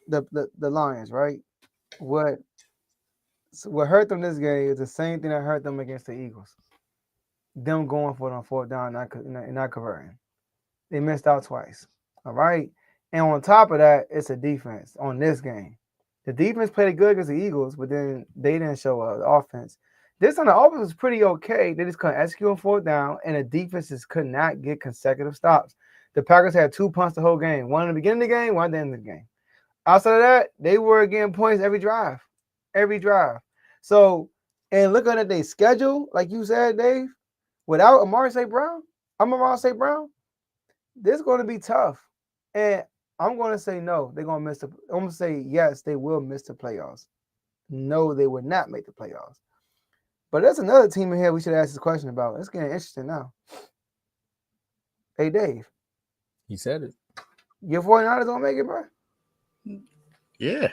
Speaker 2: the Lions, right? What hurt them this game is the same thing that hurt them against the Eagles. Them going for it on fourth down, not converting. They missed out twice. All right. And on top of that, it's a defense on this game. The defense played good against the Eagles, but then they didn't show up. The offense. This time the offense was pretty okay. They just couldn't execute on fourth down, and the defense just could not get consecutive stops. The Packers had 2 punts the whole game. One in the beginning of the game, one at the end of the game. Outside of that, they were getting points every drive. Every drive. So, and looking at their schedule, like you said, Dave, without Amari St. Brown, this is going to be tough. And I'm going to say no. They're going to miss I'm going to say yes, they will miss the playoffs. No, they would not make the playoffs. But there's another team in here we should ask this question about. It's getting interesting now. Hey, Dave.
Speaker 3: He said it.
Speaker 2: Your 49ers don't make it, bro?
Speaker 4: Yeah.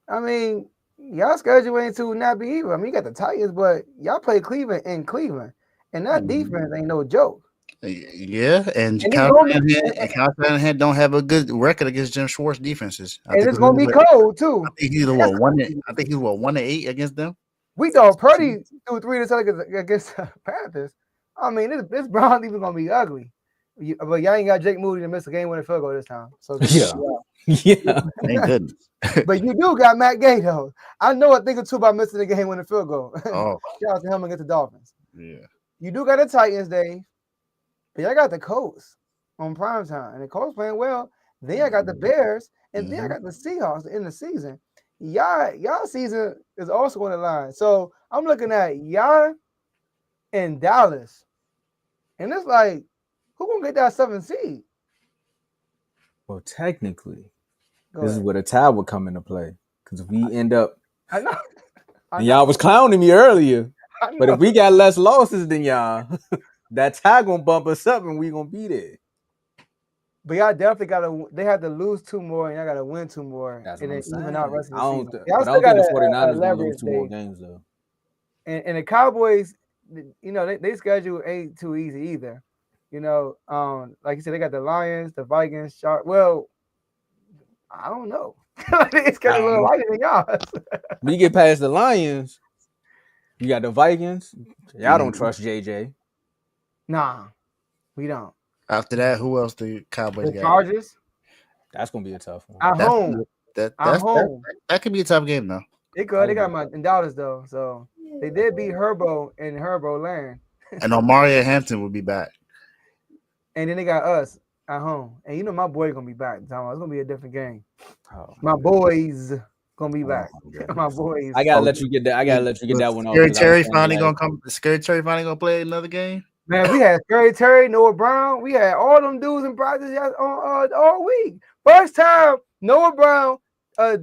Speaker 2: I mean, y'all schedule ain't too nappy either. I mean, you got the Titans, but y'all play Cleveland in Cleveland. And that defense ain't no joke.
Speaker 4: Yeah, and
Speaker 2: And
Speaker 4: Kyle Shanahan don't have a good record against Jim Schwartz defenses. I think
Speaker 2: it's gonna be cold too.
Speaker 4: I think he's what 1-8 against them.
Speaker 2: We thought Purdy threw 3 to 7 against the Panthers. I mean, this Browns even gonna be ugly. But y'all ain't got Jake Moody to miss a game-winning field goal this time. So
Speaker 3: Yeah.
Speaker 4: Thank goodness.
Speaker 2: But you do got Matt Gay though. I know a thing or two about missing a game-winning field goal.
Speaker 4: Oh,
Speaker 2: Shout out to him against the Dolphins.
Speaker 4: yeah.
Speaker 2: You do got the Titans, Dave. But y'all got the Colts on prime time, and the Colts playing well. Then I got the Bears, and then I got the Seahawks in the season. Y'all season is also on the line. So I'm looking at y'all and Dallas, and it's like, who gonna get that 7th seed?
Speaker 3: Well, technically,
Speaker 2: Go
Speaker 3: this is
Speaker 2: ahead.
Speaker 3: where the tie would come into play. Because if we end up,
Speaker 2: I know.
Speaker 3: and y'all was clowning me earlier,
Speaker 2: I know.
Speaker 3: but if we got less losses than y'all, that tie gonna bump us up, and we gonna be there.
Speaker 2: But y'all definitely gotta. They have to lose 2 more, and y'all gotta win 2 more,
Speaker 3: That's
Speaker 2: and
Speaker 3: what I'm
Speaker 2: then even
Speaker 3: saying.
Speaker 2: out rest of
Speaker 3: I
Speaker 2: the
Speaker 3: don't,
Speaker 2: season.
Speaker 3: but I don't think the 49ers gonna lose 2 more
Speaker 2: Dave.
Speaker 3: games though.
Speaker 2: And the Cowboys, you know, they schedule ain't too easy either. You know, like you said, they got the Lions, the Vikings, Shark. Well, I don't know. They schedule a little lighter than y'all.
Speaker 3: When you get past the Lions, you got the Vikings. Y'all don't trust JJ.
Speaker 2: Nah, we don't.
Speaker 4: After that, who else the Cowboys
Speaker 2: The
Speaker 4: got?
Speaker 2: Chargers
Speaker 3: That's gonna be a tough one.
Speaker 2: at home.
Speaker 4: That could be a tough game though.
Speaker 2: They got my in Dallas though, so they did beat Herbo in Herbo land.
Speaker 4: And Omari Hampton will be back.
Speaker 2: And then they got us at home. And you know my boy gonna be back. It's gonna be a different game.
Speaker 3: Oh,
Speaker 2: My boys gonna be back.
Speaker 3: my
Speaker 2: My boys.
Speaker 3: I gotta let you get that. I gotta let you get that one off.
Speaker 4: Scary Terry finally gonna come. Scary Terry finally gonna play another game.
Speaker 2: Man, we had Scary Terry, Noah Brown. We had all them dudes in practice all week. First time Noah Brown, Terry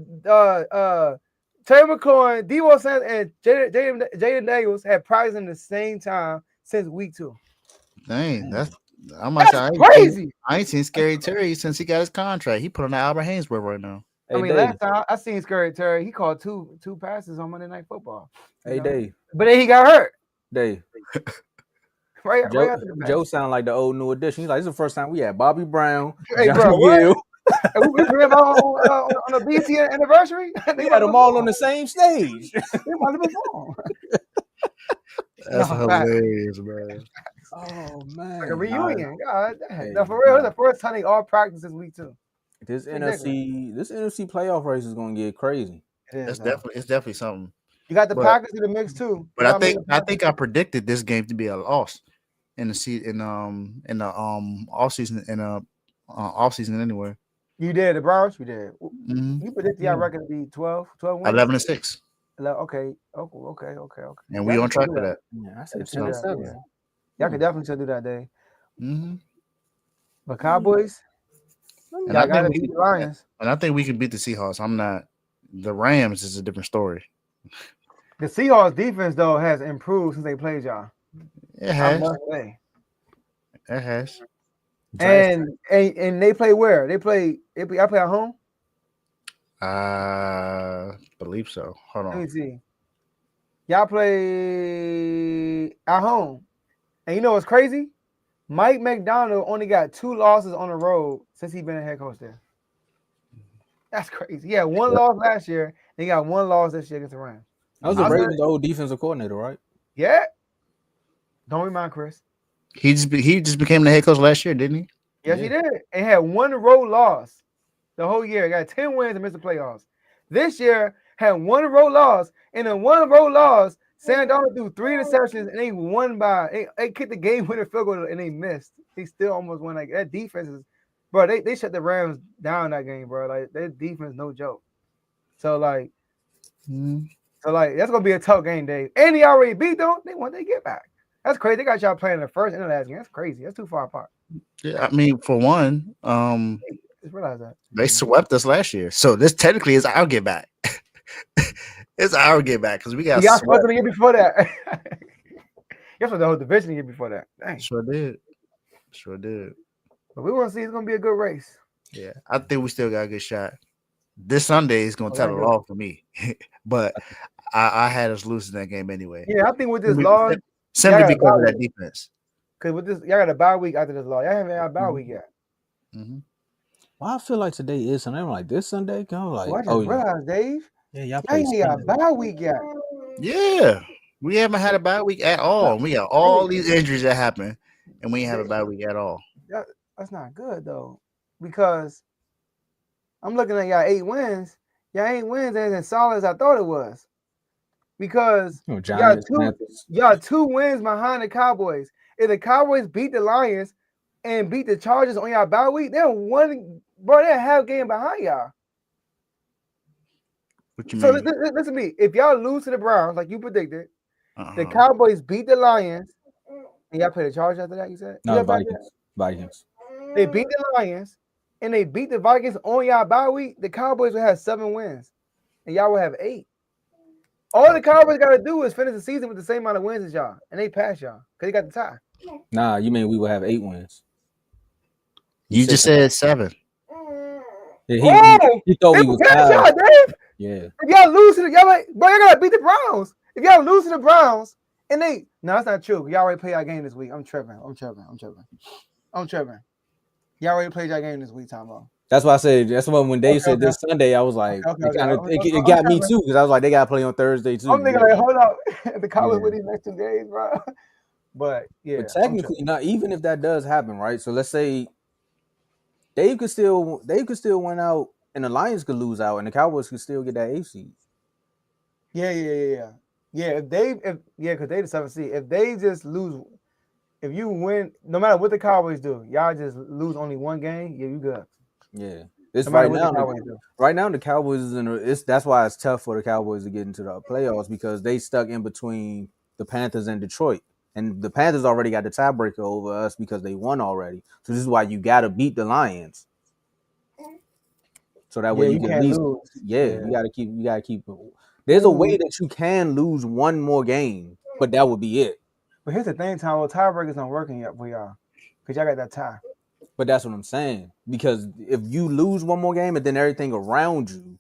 Speaker 2: McLaurin, Devo Sanders, and Jaden Daniels had practice in the same time since week 2.
Speaker 4: Dang, that's
Speaker 2: crazy.
Speaker 4: I ain't seen Scary Terry since he got his contract. He put on the Albert Hainsworth right now.
Speaker 3: Hey,
Speaker 2: I mean, last time I seen Scary Terry, he called two passes on Monday Night Football.
Speaker 3: Hey, Dave.
Speaker 2: But then he got hurt.
Speaker 3: Dave.
Speaker 2: Right after the
Speaker 3: Joe sound like the old new edition. He's like, this is the first time we had Bobby Brown,
Speaker 2: Hey,
Speaker 3: Johnny
Speaker 2: bro,
Speaker 3: Gill.
Speaker 2: And we bring them on a BT anniversary.
Speaker 3: They had them all on the same stage.
Speaker 2: They want to perform.
Speaker 4: That's hilarious, man.
Speaker 3: Oh man,
Speaker 2: like a reunion. God, no, for real, it's the first time they all practice this week too.
Speaker 3: This NFC playoff race is gonna get crazy.
Speaker 4: It's definitely something.
Speaker 2: You got the Packers in the mix too.
Speaker 4: But I think I predicted this game to be a loss in the off season anyway.
Speaker 2: You did the Browns. You did.
Speaker 4: Mm-hmm.
Speaker 2: You predicted y'all record to be 12 wins?
Speaker 4: 11-6.
Speaker 2: Okay.
Speaker 4: And we on track for that.
Speaker 3: Yeah, I said 10-7.
Speaker 2: Yeah. Y'all can definitely still do that day.
Speaker 4: Mm-hmm.
Speaker 2: But Cowboys,
Speaker 4: and
Speaker 2: y'all gotta beat the Lions.
Speaker 4: And I think we can beat the Seahawks. The Rams is a different story.
Speaker 2: The Seahawks defense though has improved since they played y'all.
Speaker 4: It has.
Speaker 2: It
Speaker 4: has.
Speaker 2: And they play where? I play at home?
Speaker 4: Believe so. Hold on.
Speaker 2: Let me see. Y'all play at home. And you know what's crazy? Mike McDonald only got 2 losses on the road since he's been a head coach there. That's crazy. Yeah, 1 loss last year. And he got 1 loss this year against the Rams.
Speaker 3: That was the Ravens' old defensive coordinator, right?
Speaker 2: Yeah. Don't remind Chris.
Speaker 4: He just became the head coach last year, didn't he?
Speaker 2: Yes, he did. And had 1 road loss the whole year. Got 10 wins and missed the playoffs. This year had 1 road loss. And in 1 road loss, Sam Darnold threw 3 interceptions and they won by they kicked the game winner field goal and they missed. They still almost won. Like that defense is, bro. They shut the Rams down that game, bro. Like their defense, no joke. So like, that's gonna be a tough game, Dave. And they already beat them. They want they get back. That's crazy. They got y'all playing the first and the last game. That's crazy. That's too far apart.
Speaker 4: Yeah, I mean, for one,
Speaker 2: just realize that
Speaker 4: they swept us last year, so this technically is our get back. It's our get back because we got.
Speaker 2: Y'all swept the year before that. Y'all swept the whole division the year before that. Dang.
Speaker 4: Sure did.
Speaker 2: But we want to see it's gonna be a good race.
Speaker 4: Yeah, I think we still got a good shot. This Sunday is gonna tell it all for me, but I had us losing that game anyway.
Speaker 2: Yeah, I think with this loss,
Speaker 4: simply because of that defense.
Speaker 2: Because with this, y'all got a bye week after this law. Y'all haven't had a bye week yet.
Speaker 4: Mm-hmm.
Speaker 3: Well, I feel like today is Sunday. I'm like, this Sunday? I'm like,
Speaker 2: Well, I just realized, Dave.
Speaker 3: yeah, y'all
Speaker 2: Y'all
Speaker 3: play
Speaker 2: ain't got a
Speaker 3: Sunday.
Speaker 2: bye week yet.
Speaker 4: Yeah, we haven't had a bye week at all. We got all these injuries that happen, and we ain't have a bye week at all.
Speaker 2: That's not good though, because I'm looking at y'all 8 wins. Y'all 8 wins ain't as solid as I thought it was. Because
Speaker 3: Giants,
Speaker 2: y'all 2 wins behind the Cowboys. If the Cowboys beat the Lions and beat the Chargers on y'all bye week, they're they're half game behind y'all.
Speaker 4: What you
Speaker 2: So
Speaker 4: mean?
Speaker 2: listen to me. If y'all lose to the Browns like you predicted, the Cowboys beat the Lions, and y'all play the Chargers after that. You said
Speaker 3: no, Vikings.
Speaker 2: They beat the Lions and they beat the Vikings on y'all bye week. The Cowboys will have 7 wins, and y'all will have 8. All the Cowboys got to do is finish the season with the same amount of wins as y'all, and they pass y'all because they got the tie.
Speaker 3: Nah, you mean we will have 8 wins?
Speaker 4: You just said 7.
Speaker 3: Yeah, he thought we was
Speaker 2: pass y'all, Dave.
Speaker 3: Yeah.
Speaker 2: If y'all lose to the y'all gotta beat the Browns. If y'all lose to the Browns and that's not true. Y'all already played our game this week. I'm tripping. Y'all already played your game this week, Tomo.
Speaker 3: That's why I said. That's why when Dave said this Sunday, I was like, it got me too because I was like, they got to play on Thursday too.
Speaker 2: I'm thinking like, hold up, the Cowboys with these next 2 games, bro. But yeah,
Speaker 3: but technically, not even if that does happen, right? So let's say Dave could still win out, and the Lions could lose out, and the Cowboys could still get that 8th seed.
Speaker 2: Yeah. Because they the 7th seed. If they just lose. If you win, no matter what the Cowboys do, y'all just lose only 1 game. Yeah, you good.
Speaker 3: Yeah, it's
Speaker 2: no
Speaker 3: right now. Right now, the Cowboys is in. That's why it's tough for the Cowboys to get into the playoffs because they stuck in between the Panthers and Detroit, and the Panthers already got the tiebreaker over us because they won already. So this is why you got to beat the Lions, so that way you can at least lose. You got to keep. There's a way that you can lose 1 more game, but that would be it.
Speaker 2: But here's the thing, Tom. Tiebreakers not working yet for y'all because y'all got that tie.
Speaker 3: But that's what I'm saying. Because if you lose 1 more game and then everything around you,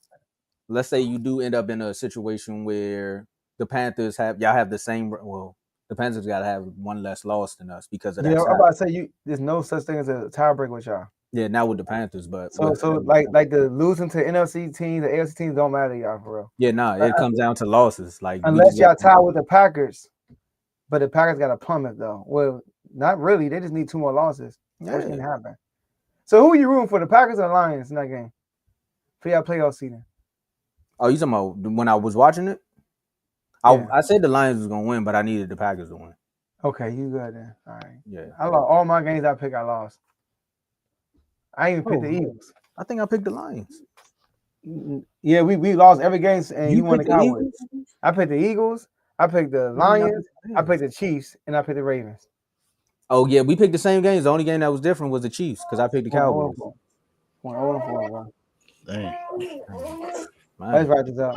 Speaker 3: let's say you do end up in a situation where the Panthers have the same. Well, the Panthers got to have 1 less loss than us because of that.
Speaker 2: I'm about to say there's no such thing as a tiebreak with y'all.
Speaker 3: Yeah, not with the Panthers, but
Speaker 2: so like the losing to NFC teams, the AFC teams don't matter, y'all, for real.
Speaker 3: Yeah, it comes down to losses. Like
Speaker 2: unless y'all tie with the Packers, but the Packers got a plummet though. Well, not really. They just need 2 more losses. Worst can happen. So who are you rooting for, the Packers or the Lions in that game for y'all playoff season?
Speaker 3: Oh, you talking about when I was watching it? I said the Lions was gonna win, but I needed the Packers to win.
Speaker 2: Okay, you good then. All right.
Speaker 3: Yeah.
Speaker 2: I lost all my games I picked, I lost. I even picked the Eagles.
Speaker 3: I think I picked the Lions.
Speaker 2: Yeah, we lost every game and you won the Cowboys. I picked the Eagles, I picked the Lions, I picked the Chiefs, and I picked the Ravens.
Speaker 3: Oh yeah, we picked the same games. The only game that was different was the Chiefs because I picked the Cowboys.
Speaker 2: 1-0-4, bro.
Speaker 4: Dang.
Speaker 2: Let's wrap this up.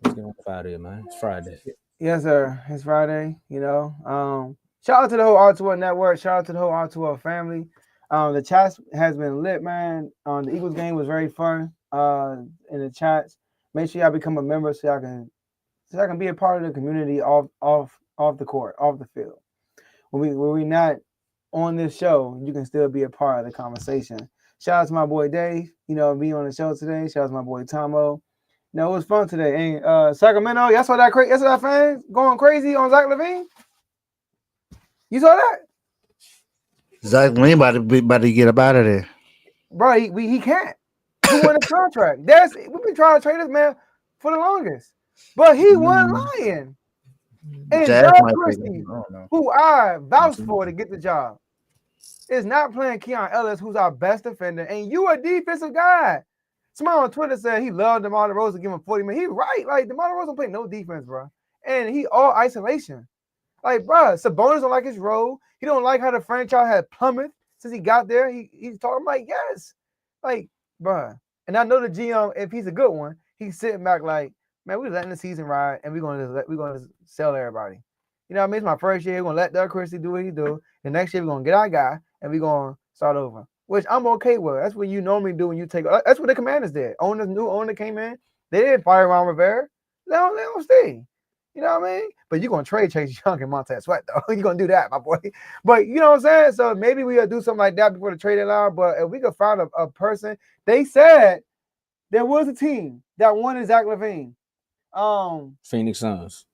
Speaker 3: Let's get out of here, man. It's Friday.
Speaker 2: Yes, sir. It's Friday. Shout out to the whole R2L network. Shout out to the whole R2L family. The chat has been lit, man. The Eagles game was very fun. In the chats, make sure y'all become a member so y'all can be a part of the community off the court, off the field. When we not on this show, you can still be a part of the conversation. Shout out to my boy Dave, being on the show today. Shout out to my boy Tomo. It was fun today. And Sacramento, y'all saw that fans going crazy on Zach LaVine? You saw that?
Speaker 4: Zach LaVine about to get up out of there.
Speaker 2: Bro, he can't. He won a contract. We've been trying to trade this man for the longest. But he wasn't lying. And Doug Christie, who I vouched for to get the job, is not playing Keon Ellis, who's our best defender. And you a defensive guy. Somebody on Twitter said he loved DeMar DeRozan, give him 40 minutes. He right. Like, DeMar DeRozan don't play no defense, bro. And he all isolation. Like, bro, Sabonis don't like his role. He don't like how the franchise had plummeted since he got there. He's talking like, yes. Like, bro. And I know the GM, if he's a good one, he's sitting back like, man, we're letting the season ride and we're gonna sell everybody. You know what I mean? It's my first year. We're gonna let Doug Christie do what he do. The next year we're gonna get our guy and we're gonna start over. Which I'm okay with. That's what you normally do when you take. That's what the Commanders did. New owner came in. They didn't fire Ron Rivera. They don't stay. You know what I mean? But you're gonna trade Chase Young and Montez Sweat though. You're gonna do that, my boy. But you know what I'm saying? So maybe we'll do something like that before the trade deadline. But if we could find a person, they said there was a team that wanted Zach LaVine.
Speaker 3: Phoenix Suns.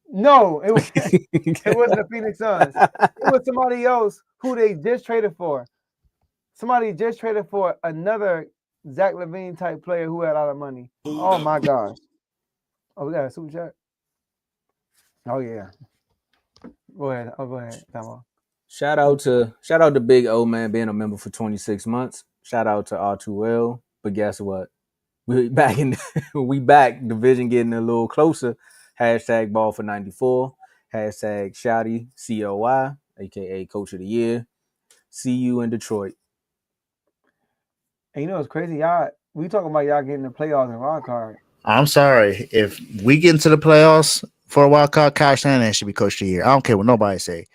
Speaker 2: No, it wasn't the Phoenix Suns. It was somebody else who they just traded for. Somebody just traded for another Zach LaVine type player who had a lot of money. Oh my gosh. Oh, we got a super chat. Oh yeah. Go ahead. Oh, go ahead, Tomo.
Speaker 3: Shout out to Big O, man, being a member for 26 months. Shout out to R2L. But guess what? We back division getting a little closer. Hashtag ball for 94. Hashtag Shotty COI, aka Coach of the Year. See you in Detroit.
Speaker 2: And you know what's crazy? We talking about y'all getting the playoffs and wild card.
Speaker 4: I'm sorry. If we get into the playoffs for a wild card, Kyle Shanahan should be coach of the year. I don't care what nobody say.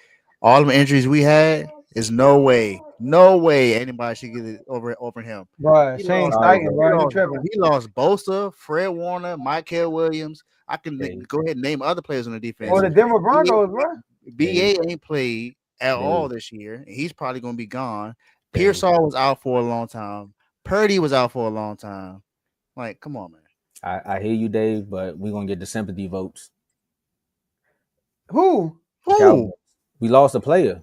Speaker 4: All the injuries we had is no way anybody should get it over him.
Speaker 2: Bro, Shane Steichen, bro.
Speaker 4: He lost Bosa, Fred Warner, Michael Williams. I can go ahead and name other players on the defense.
Speaker 2: Or the Denver Broncos, bro.
Speaker 4: BA ain't played at all this year. And he's probably going to be gone. Pearsall was out for a long time. Purdy was out for a long time. Like, come on, man.
Speaker 3: I hear you, Dave, but we're going to get the sympathy votes.
Speaker 2: Who?
Speaker 3: We lost a player.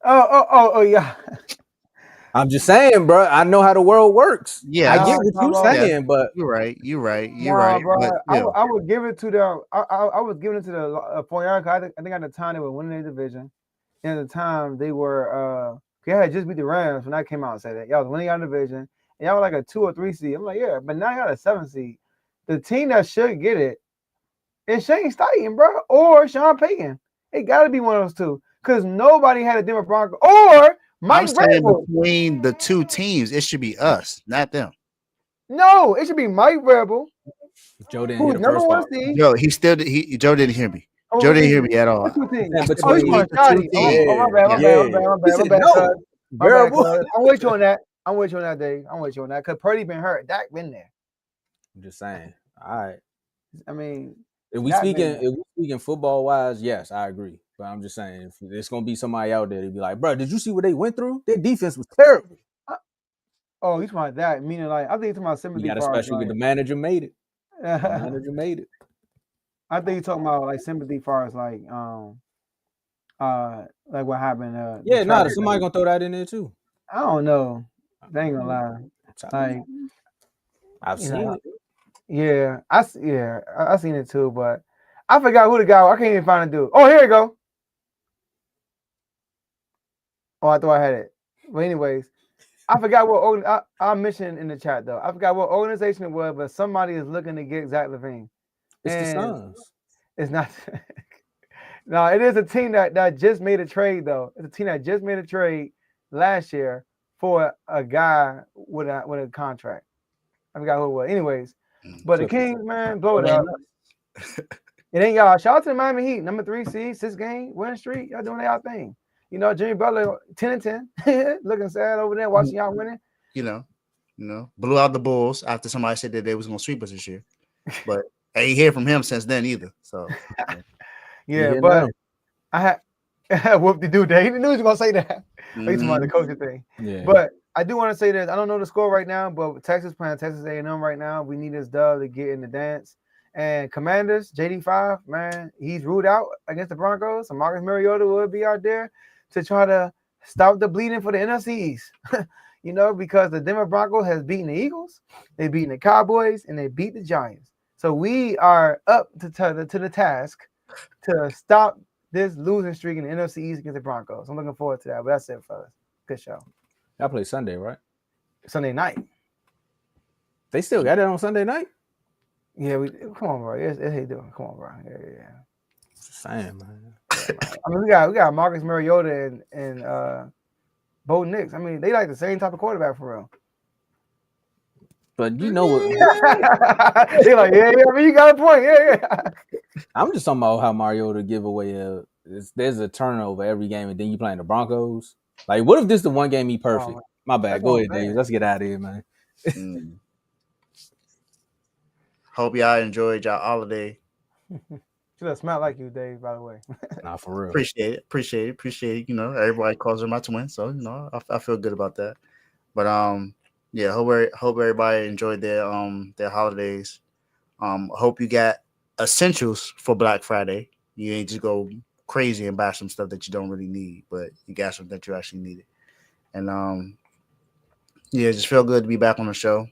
Speaker 2: Oh, yeah.
Speaker 3: I'm just saying, bro. I know how the world works.
Speaker 4: Yeah,
Speaker 3: I get what you're saying, but
Speaker 4: you're right.
Speaker 2: Bro.
Speaker 4: But,
Speaker 2: I would give it to them. I was giving it to the point. I think at the time they were winning their division, and at the time they were y'all had just beat the Rams when I came out and said that y'all was winning your division, and y'all were like a 2 or 3 seed. I'm like, yeah, but now y'all a 7 seed. The team that should get it is Shane Steichen, bro, or Sean Payton. It got to be one of those two because nobody had a Denver Broncos or Mike Vrabel.
Speaker 4: Between the two teams, it should be us, not them.
Speaker 2: No, it should be Mike Vrabel.
Speaker 3: Joe didn't hear the first part.
Speaker 4: Joe didn't hear me. Joe didn't hear me at all.
Speaker 2: My bad. I'm with you on that. Dave. I'm with you on that because Purdy been hurt. Dak been there.
Speaker 3: I'm just saying. All right.
Speaker 2: I mean,
Speaker 3: if we speaking football wise, yes, I agree. But I'm just saying, if there's gonna be somebody out there to be like, bro, did you see what they went through? Their defense was terrible.
Speaker 2: Oh, he's talking about that. Meaning, like, I think he's talking about sympathy.
Speaker 3: You got a special. Like, the manager made it. The manager made it.
Speaker 2: I think he's talking about like sympathy, far as like what happened.
Speaker 3: Somebody gonna throw that in there too.
Speaker 2: I don't know. They ain't gonna lie. Like,
Speaker 3: I've seen it.
Speaker 2: Yeah, I seen it too, but I forgot who the guy was. I can't even find the dude. Oh, here we go. Oh, I thought I had it. But anyways, I forgot what I mentioned in the chat though. I forgot what organization it was, but somebody is looking to get Zach LaVine.
Speaker 3: It's the Suns.
Speaker 2: It's not. No, it is a team that just made a trade though. It's a team that just made a trade last year for a guy with a contract. I forgot who it was. Anyways, but the Kings, man, blow it up. It ain't y'all. Shout out to the Miami Heat, number 3 seed, 6 game winning streak. Y'all doing y'all thing. You know, Jimmy Butler 10-10, looking sad over there, watching y'all winning.
Speaker 4: You know, blew out the Bulls after somebody said that they was gonna sweep us this year, but I ain't hear from him since then either. So
Speaker 2: yeah, but I had whoop the dude. He knew he was gonna say that. He's talking about the coaching thing. Yeah. But I do want to say this. I don't know the score right now, but Texas playing Texas A&M right now. We need this dub to get in the dance. And Commanders, JD5, man, he's ruled out against the Broncos. So Marcus Mariota will be out there to try to stop the bleeding for the NFC East. You know, because the Denver Broncos has beaten the Eagles, they've beaten the Cowboys, and they beat the Giants. So we are up to the task to stop this losing streak in the NFC East against the Broncos. I'm looking forward to that. But that's it, fellas. Good show.
Speaker 3: Y'all play Sunday, right?
Speaker 2: Sunday night.
Speaker 3: They still got it on Sunday night?
Speaker 2: Yeah, come on, bro. Yes, they do. Come on, bro. Yeah.
Speaker 3: Just saying, man.
Speaker 2: I mean, we got Marcus Mariota and Bo Nix. I mean, they like the same type of quarterback for real.
Speaker 3: But you know what?
Speaker 2: They're like, yeah. I mean, you got a point. Yeah.
Speaker 3: I'm just talking about how Mariota give away there's a turnover every game, and then you playing the Broncos. Like, what if this is the one game he perfect? My bad. Go ahead, Dave. Let's get out of here, man.
Speaker 4: Hope y'all enjoyed y'all holiday.
Speaker 2: She does smell like you, Dave. By the way.
Speaker 3: Nah, for real.
Speaker 4: Appreciate it. You know, everybody calls her my twin, so you know, I feel good about that. But yeah, hope everybody enjoyed their holidays. Hope you got essentials for Black Friday. You ain't just go crazy and buy some stuff that you don't really need, but you got something that you actually needed. And yeah, just feel good to be back on the show.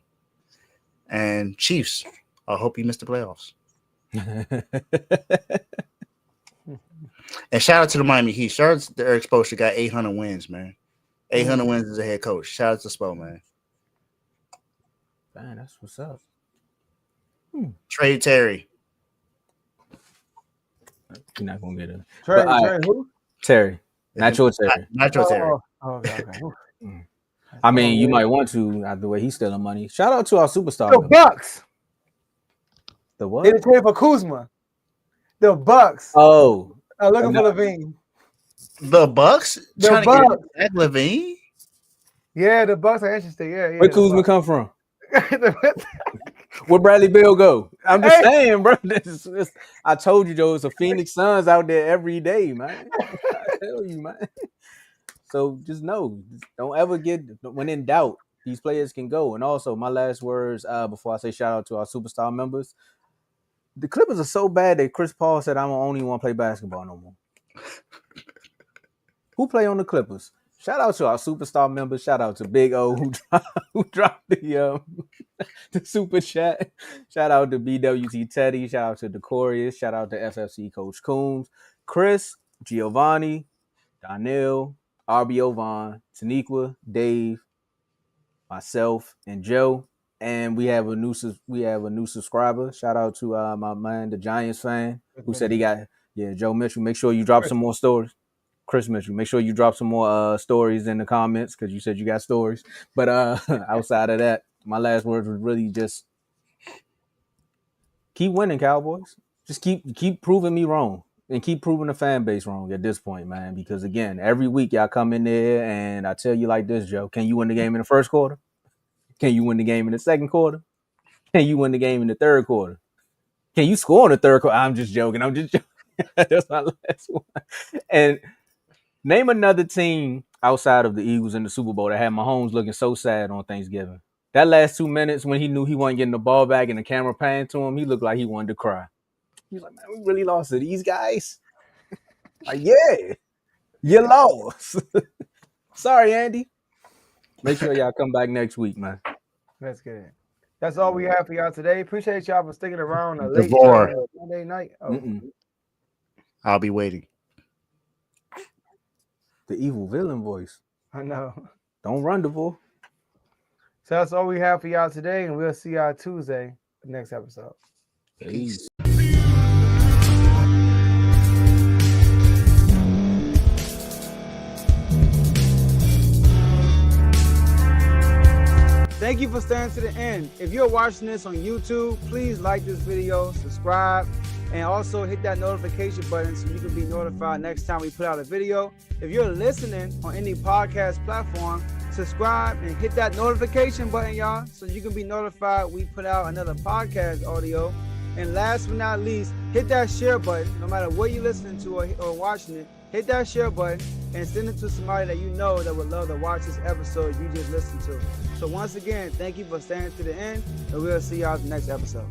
Speaker 4: And Chiefs, I hope you missed the playoffs. And shout out to the Miami Heat. Shout out to Eric Spoelstra, got 800 wins, man. 800 wins as a head coach. Shout out to Spo, man.
Speaker 3: Man, that's what's up.
Speaker 4: Trade Terry.
Speaker 3: You're not gonna get it.
Speaker 2: Trey, who?
Speaker 3: Terry. Not your Terry.
Speaker 4: Not your Terry.
Speaker 2: Okay.
Speaker 3: I mean, you might want to, out the way he's stealing money. Shout out to our superstar.
Speaker 2: The Bucks.
Speaker 3: The what?
Speaker 2: They trade for Kuzma. The Bucks.
Speaker 3: Oh.
Speaker 2: Looking for Levine.
Speaker 4: The Bucks?
Speaker 2: The
Speaker 4: Trying
Speaker 2: Bucks.
Speaker 4: to get Levine?
Speaker 2: Yeah, the Bucks are interesting. Yeah.
Speaker 3: Where Kuzma come from? Where Bradley Beal go? I'm just saying, bro. I told you, Joe, it's a Phoenix Suns out there every day, man. I tell you, man. So just know, don't ever when in doubt, these players can go. And also, my last words before I say shout out to our superstar members. The Clippers are so bad that Chris Paul said, I don't only want to play basketball no more. Who play on the Clippers? Shout out to our superstar members. Shout out to Big O who dropped the super chat. Shout out to BWT Teddy. Shout out to Decorius. Shout out to FFC Coach Coombs, Chris, Giovanni, Donnell, RBO Vaughn, Taniqua, Dave, myself, and Joe. And we have a new subscriber. Shout out to my man, the Giants fan, who said he got Joe Mitchell. Make sure you drop some more stories. Chris Mitchell, make sure you drop some more stories in the comments because you said you got stories. But outside of that, my last words was really just keep winning, Cowboys. Just keep proving me wrong and keep proving the fan base wrong at this point, man. Because again, every week y'all come in there and I tell you like this, Joe, can you win the game in the first quarter? Can you win the game in the second quarter? Can you win the game in the third quarter? Can you score in the third quarter? I'm just joking. That's my last one. And name another team outside of the Eagles in the Super Bowl that had Mahomes looking so sad on Thanksgiving. That last 2 minutes when he knew he wasn't getting the ball back and the camera panned to him, he looked like he wanted to cry. He was like, man, we really lost to these guys? Like, yeah, you lost. Sorry, Andy. Make sure y'all come back next week, man.
Speaker 2: That's good. That's all we have for y'all today. Appreciate y'all for sticking around a late Monday night.
Speaker 4: I'll be waiting.
Speaker 3: The evil villain voice.
Speaker 2: I know.
Speaker 3: Don't run, Devore.
Speaker 2: So that's all we have for y'all today, and we'll see y'all Tuesday, next episode.
Speaker 3: Peace.
Speaker 2: Thank you for staying to the end. If you're watching this on YouTube, please like this video, subscribe, and also hit that notification button so you can be notified next time we put out a video. If you're listening on any podcast platform, subscribe and hit that notification button, y'all, so you can be notified we put out another podcast audio. And last but not least, hit that share button. No matter what you're listening to or watching it, hit that share button and send it to somebody that you know that would love to watch this episode you just listened to. So once again, thank you for staying to the end, and we'll see y'all in the next episode.